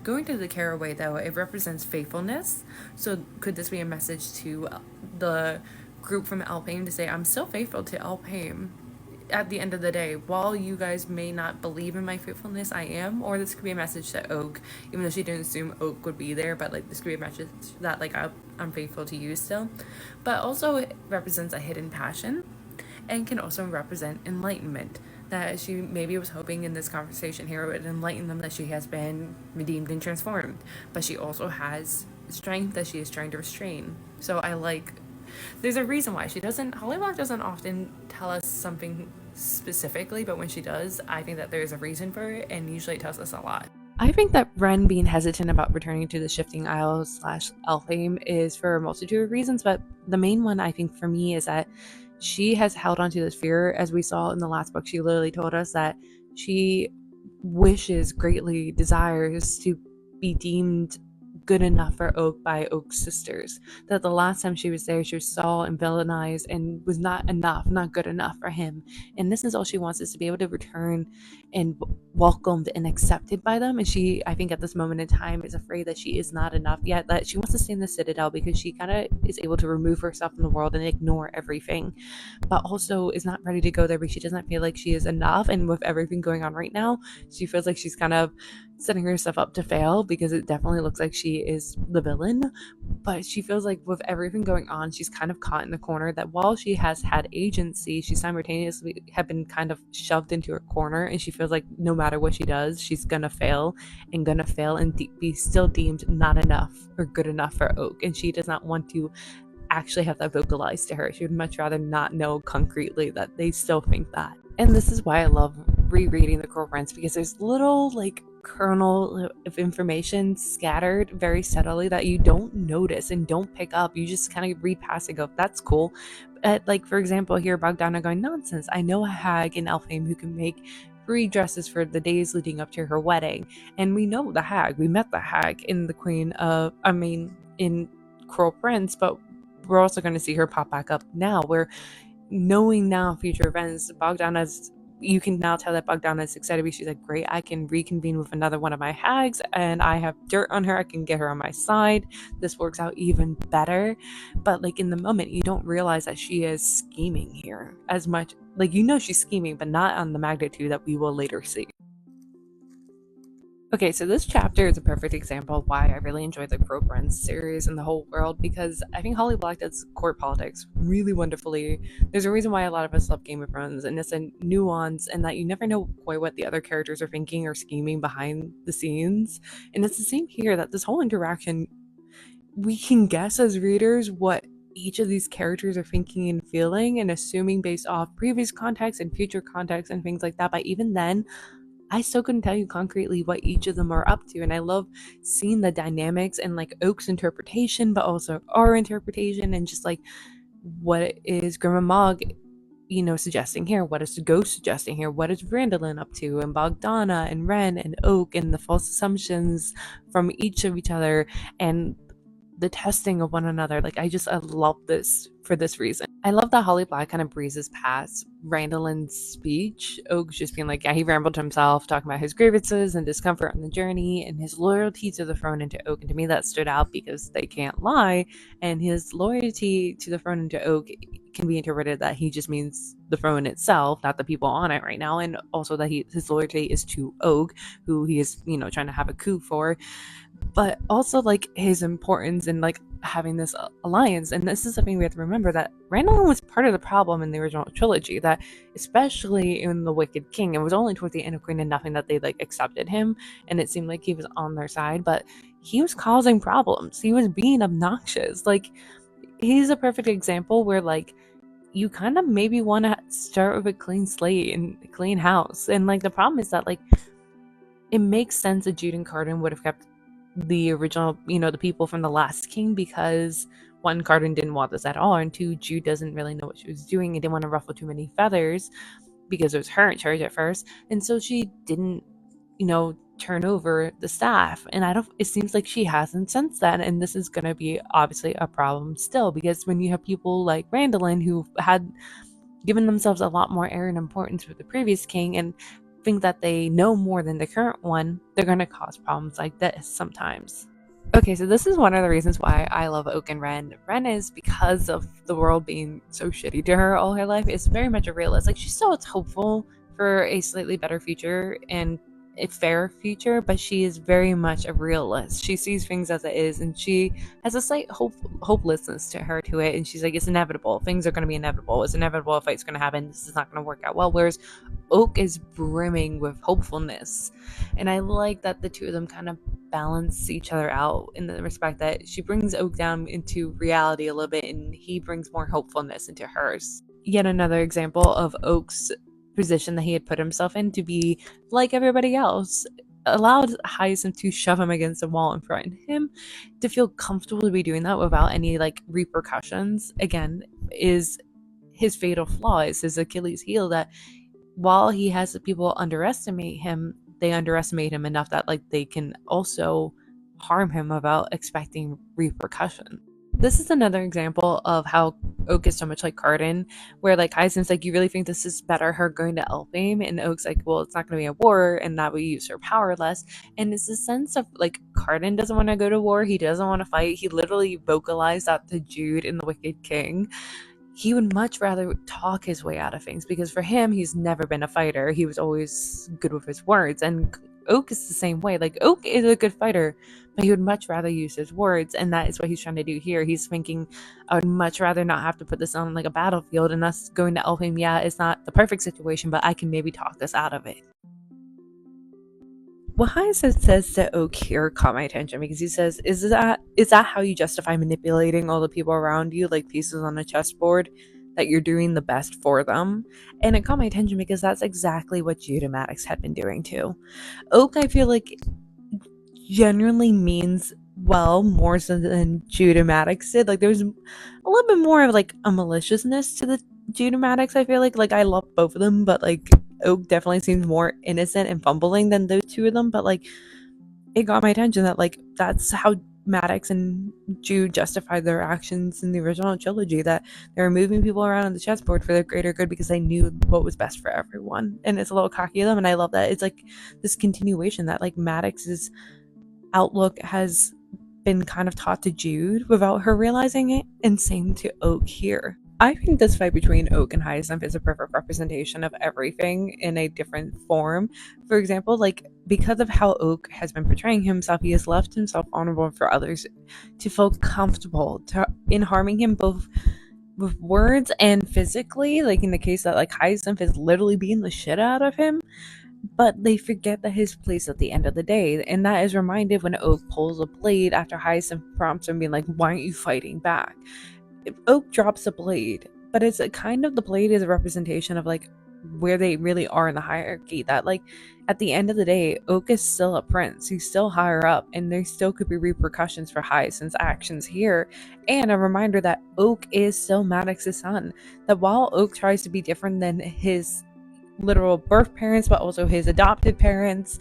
Going to the caraway, though, it represents faithfulness. So could this be a message to the group from Alfheim to say, I'm still faithful to Alfheim at the end of the day. While you guys may not believe in my faithfulness, I am. Or this could be a message to Oak, even though she didn't assume Oak would be there, but like this could be a message that like I'm faithful to you still. But also it represents a hidden passion and can also represent enlightenment, that she maybe was hoping in this conversation here would enlighten them that she has been redeemed and transformed, but she also has strength that she is trying to restrain. So I like, there's a reason why Hollyblock doesn't often tell us something specifically, but when she does, I think that there's a reason for it, and usually it tells us a lot. I think that Ren being hesitant about returning to the Shifting Isles / Alfheim is for a multitude of reasons, but the main one I think for me is that she has held onto this fear. As we saw in the last book, she literally told us that she greatly desires to be deemed good enough for Oak by Oak's sisters. That the last time she was there, she was saw and villainized and was not good enough for him. And this is all she wants, is to be able to return and welcomed and accepted by them. And she, I think at this moment in time, is afraid that she is not enough yet, that she wants to stay in the Citadel because she kind of is able to remove herself from the world and ignore everything, but also is not ready to go there because she doesn't feel like she is enough. And with everything going on right now, she feels like she's kind of setting herself up to fail because it definitely looks like she is the villain. But she feels like with everything going on, she's kind of caught in the corner, that while she has had agency, she simultaneously have been kind of shoved into her corner, and she feels like no matter what she does, she's gonna fail and be still deemed not enough or good enough for Oak. And she does not want to actually have that vocalized to her. She would much rather not know concretely that they still think that. And this is why I love rereading the Coral Prince, because there's little like kernel of information scattered very subtly that you don't notice and don't pick up. You just kind of read past and go, that's cool. Like for example, here Bogdana going, nonsense. I know a hag in Alfheim who can make free dresses for the days leading up to her wedding. And we know the hag. We met the hag in the in Coral Prince, but we're also going to see her pop back up now. We're knowing now future events. You can now tell that Bogdana is excited because she's like, great, I can reconvene with another one of my hags and I have dirt on her. I can get her on my side. This works out even better. But like in the moment, you don't realize that she is scheming here as much. Like, she's scheming, but not on the magnitude that we will later see. Okay, so this chapter is a perfect example of why I really enjoy the Coral Prince series and the whole world, because I think Holly Black does court politics really wonderfully. There's a reason why a lot of us love Game of Thrones, and it's a nuance and that you never know quite what the other characters are thinking or scheming behind the scenes. And it's the same here, that this whole interaction, we can guess as readers what each of these characters are thinking and feeling and assuming based off previous context and future context and things like that. But even then, I still couldn't tell you concretely what each of them are up to. And I love seeing the dynamics and like Oak's interpretation, but also our interpretation, and just like what is Grandma Mog, suggesting here? What is the ghost suggesting here? What is Randolin up to? And Bogdana and Ren and Oak, and the false assumptions from each of each other, and the testing of one another. Like, I love this for this reason. I love that Holly Black kind of breezes past Randolin's speech. Oak's just being like, yeah, he rambled to himself, talking about his grievances and discomfort on the journey and his loyalty to the throne and to Oak. And to me, that stood out because they can't lie. And his loyalty to the throne and to Oak can be interpreted that he just means the throne itself, not the people on it right now. And also that his loyalty is to Oak, who he is, trying to have a coup for. But also like his importance in like having this alliance. And this is something we have to remember, that Randall was part of the problem in the original trilogy, that especially in The Wicked King, it was only towards the end of Queen and Nothing that they like accepted him and it seemed like he was on their side, but he was causing problems. He was being obnoxious. Like, he's a perfect example where like you kind of maybe want to start with a clean slate and a clean house. And like the problem is that like it makes sense that Jude and Cardan would have kept the original, the people from The Last King, because one, Cardan didn't want this at all, and two, Jude doesn't really know what she was doing and didn't want to ruffle too many feathers because it was her in charge at first, and so she didn't, turn over the staff. And it seems like she hasn't since then, and this is going to be obviously a problem still, because when you have people like Randolin who had given themselves a lot more air and importance with the previous king and think that they know more than the current one, they're going to cause problems like this sometimes. Okay, so this is one of the reasons why I love Oak and Ren. Ren is, because of the world being so shitty to her all her life, is very much a realist. Like, she still is hopeful for a slightly better future and a fair future, but she is very much a realist. She sees things as it is, and she has a slight hopelessness to her to it, and she's like, it's inevitable. Things are going to be inevitable. It's inevitable. A fight's going to happen. This is not going to work out well. Whereas Oak is brimming with hopefulness, and I like that the two of them kind of balance each other out in the respect that she brings Oak down into reality a little bit, and he brings more hopefulness into hers. Yet another example of Oak's position that he had put himself in, to be like everybody else, allowed Hyacinth to shove him against a wall and threaten him. To feel comfortable to be doing that without any like repercussions, again, is his fatal flaw, is his Achilles heel, that while he has people underestimate him, they underestimate him enough that like they can also harm him without expecting repercussion. This is another example of how Oak is so much like Cardan, where like Hyacinth's like, you really think this is better, her going to Elfhame? And Oak's like, well, it's not going to be a war, and that we use her power less. And it's a sense of like, Cardan doesn't want to go to war, he doesn't want to fight. He literally vocalized that to Jude in The Wicked King. He would much rather talk his way out of things, because for him, he's never been a fighter. He was always good with his words. And Oak is the same way. Like, Oak is a good fighter, but he would much rather use his words, and that is what he's trying to do here. He's thinking, I would much rather not have to put this on like a battlefield, and us going to Elfhame, yeah, it's not the perfect situation, but I can maybe talk this out of it. What Hyacinth says to Oak here caught my attention, because he says, is that how you justify manipulating all the people around you like pieces on a chessboard, that you're doing the best for them? And it caught my attention because that's exactly what Jude and Maddox had been doing too. Oak, I feel like, genuinely means well more so than Jude and Maddox did. Like, there's a little bit more of like a maliciousness to the Jude and Maddox, I feel like I love both of them, but like Oak definitely seems more innocent and fumbling than those two of them. But like, it got my attention that like that's how Maddox and Jude justified their actions in the original trilogy, that they were moving people around on the chessboard for the greater good because they knew what was best for everyone. And it's a little cocky of them, and I love that. It's like this continuation that like Maddox's outlook has been kind of taught to Jude without her realizing it, and same to Oak here. I think this fight between Oak and Hyacinth is a perfect representation of everything in a different form. For example, like, because of how Oak has been portraying himself, he has left himself vulnerable for others to feel comfortable in harming him, both with words and physically. Like in the case that like Hyacinth is literally beating the shit out of him, but they forget that his place at the end of the day, and that is reminded when Oak pulls a blade after Hyacinth prompts him, being like, why aren't you fighting back? Oak drops a blade, but it's a kind of the blade is a representation of like where they really are in the hierarchy. That like at the end of the day, Oak is still a prince. He's still higher up, and there still could be repercussions for Hyacinth's actions here. And a reminder that Oak is still Maddox's son. That while Oak tries to be different than his literal birth parents, but also his adopted parents,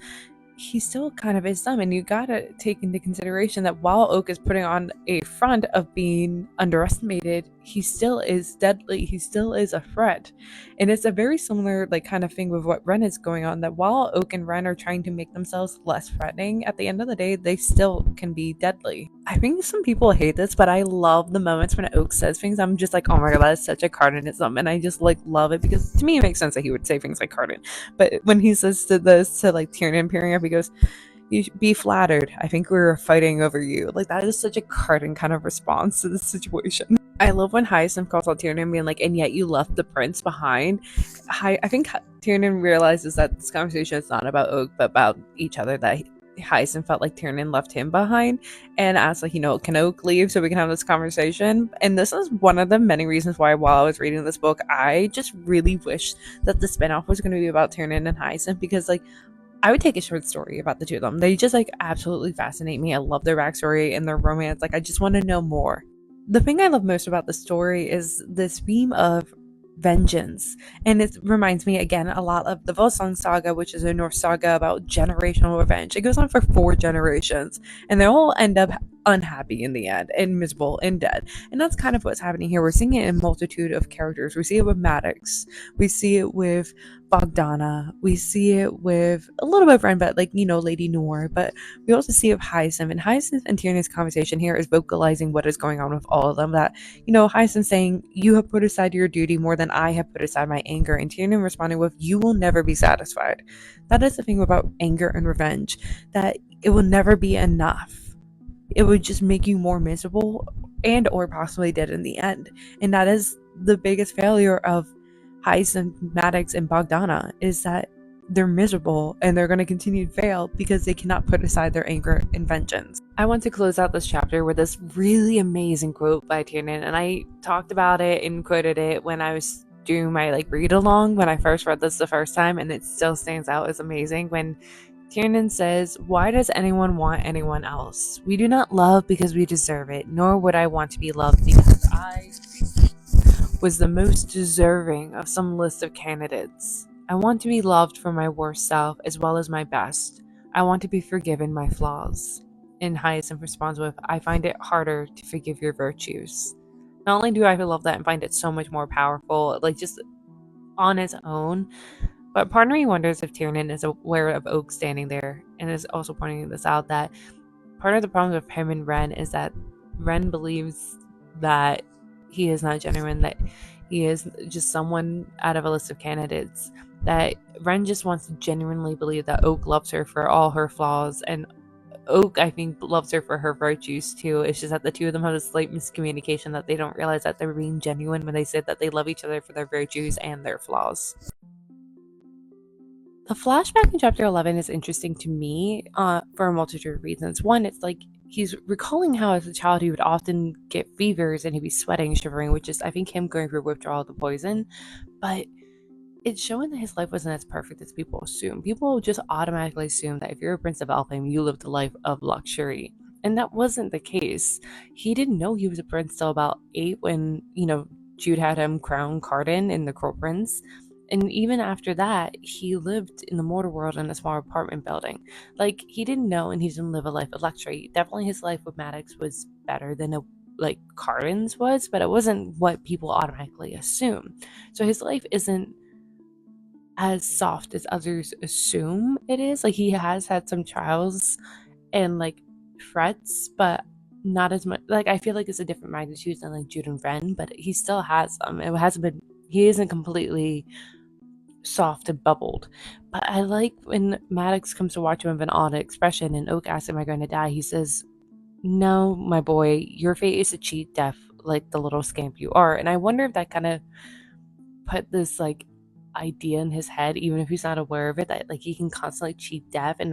he still kind of is dumb. And you gotta take into consideration that while Oak is putting on a front of being underestimated, he still is deadly. He still is a threat. And it's a very similar like kind of thing with what Ren is going on, that while Oak and Ren are trying to make themselves less threatening, at the end of the day they still can be deadly. I think some people hate this, but I love the moments when Oak says things. I'm just like, oh my god, that is such a Cardinism, and I just like love it because to me it makes sense that he would say things like Cardin. But when he says to this to like Tiernan peering up, he goes, "You should be flattered. I think we were fighting over you." Like that is such a Cardin kind of response to the situation. I love when Hyacinth calls out Tiernan being like, "And yet you left the prince behind." I think Tiernan realizes that this conversation is not about Oak, but about each other. That Hyacinth felt like Tiernan left him behind, and asked like, can Oak leave so we can have this conversation? And this is one of the many reasons why, while I was reading this book, I just really wished that the spinoff was going to be about Tiernan and Hyacinth, because like I would take a short story about the two of them. They just like absolutely fascinate me. I love their backstory and their romance. Like I just want to know more. The thing I love most about the story is this theme of vengeance. And it reminds me again a lot of the Volsung saga, which is a Norse saga about generational revenge. It goes on for 4 generations, and they all end up unhappy in the end and miserable and dead. And that's kind of what's happening here. We're seeing it in a multitude of characters. We see it with Maddox, we see it with Bogdana, we see it with a little bit of Ren, but like, Lady Noor, but we also see it with Hyacinth. And Hyacinth and Tiernan's conversation here is vocalizing what is going on with all of them. That, Hyacinth saying, "You have put aside your duty more than I have put aside my anger." And Tiernan responding with, "You will never be satisfied." That is the thing about anger and revenge, that it will never be enough. It would just make you more miserable and or possibly dead in the end. And that is the biggest failure of Hyacinth, Maddox, and Bogdana, is that they're miserable and they're going to continue to fail because they cannot put aside their anger and vengeance. I want to close out this chapter with this really amazing quote by Tiernan, and I talked about it and quoted it when I was doing my like read along when I first read this the first time, and it still stands out as amazing when Tiernan says, "Why does anyone want anyone else? We do not love because we deserve it, nor would I want to be loved because I was the most deserving of some list of candidates. I want to be loved for my worst self as well as my best. I want to be forgiven my flaws." And Hyacinth responds with, "I find it harder to forgive your virtues." Not only do I love that and find it so much more powerful, like just on its own, but part of me wonders if Tiernan is aware of Oak standing there and is also pointing this out, that part of the problem with him and Ren is that Ren believes that he is not genuine, that he is just someone out of a list of candidates, that Ren just wants to genuinely believe that Oak loves her for all her flaws, and Oak, I think, loves her for her virtues too. It's just that the two of them have a slight miscommunication, that they don't realize that they're being genuine when they say that they love each other for their virtues and their flaws. The flashback in chapter 11 is interesting to me for a multitude of reasons. One, it's like he's recalling how as a child he would often get fevers and he'd be sweating, shivering, which is, I think, him going through withdrawal of the poison. But it's showing that his life wasn't as perfect as people assume. People just automatically assume that if you're a Prince of Elfhame, you lived a life of luxury. And that wasn't the case. He didn't know he was a prince till about 8 when, Jude had him crown Cardin in the Crow Prince. And even after that, he lived in the mortal world in a small apartment building. Like, he didn't know, and he didn't live a life of luxury. Definitely his life with Maddox was better than Cardin's was, but it wasn't what people automatically assume. So his life isn't as soft as others assume it is. Like, he has had some trials and threats, but not as much. Like, I feel like it's a different magnitude than like Jude and Ren, but he still has them. It hasn't been. He isn't completely soft and bubbled. But I like when Maddox comes to watch him with an odd expression, and Oak asks, "Am I going to die?" He says, "No, my boy, your fate is to cheat death like the little scamp you are." And I wonder if that kind of put this idea in his head, even if he's not aware of it, that he can constantly cheat death and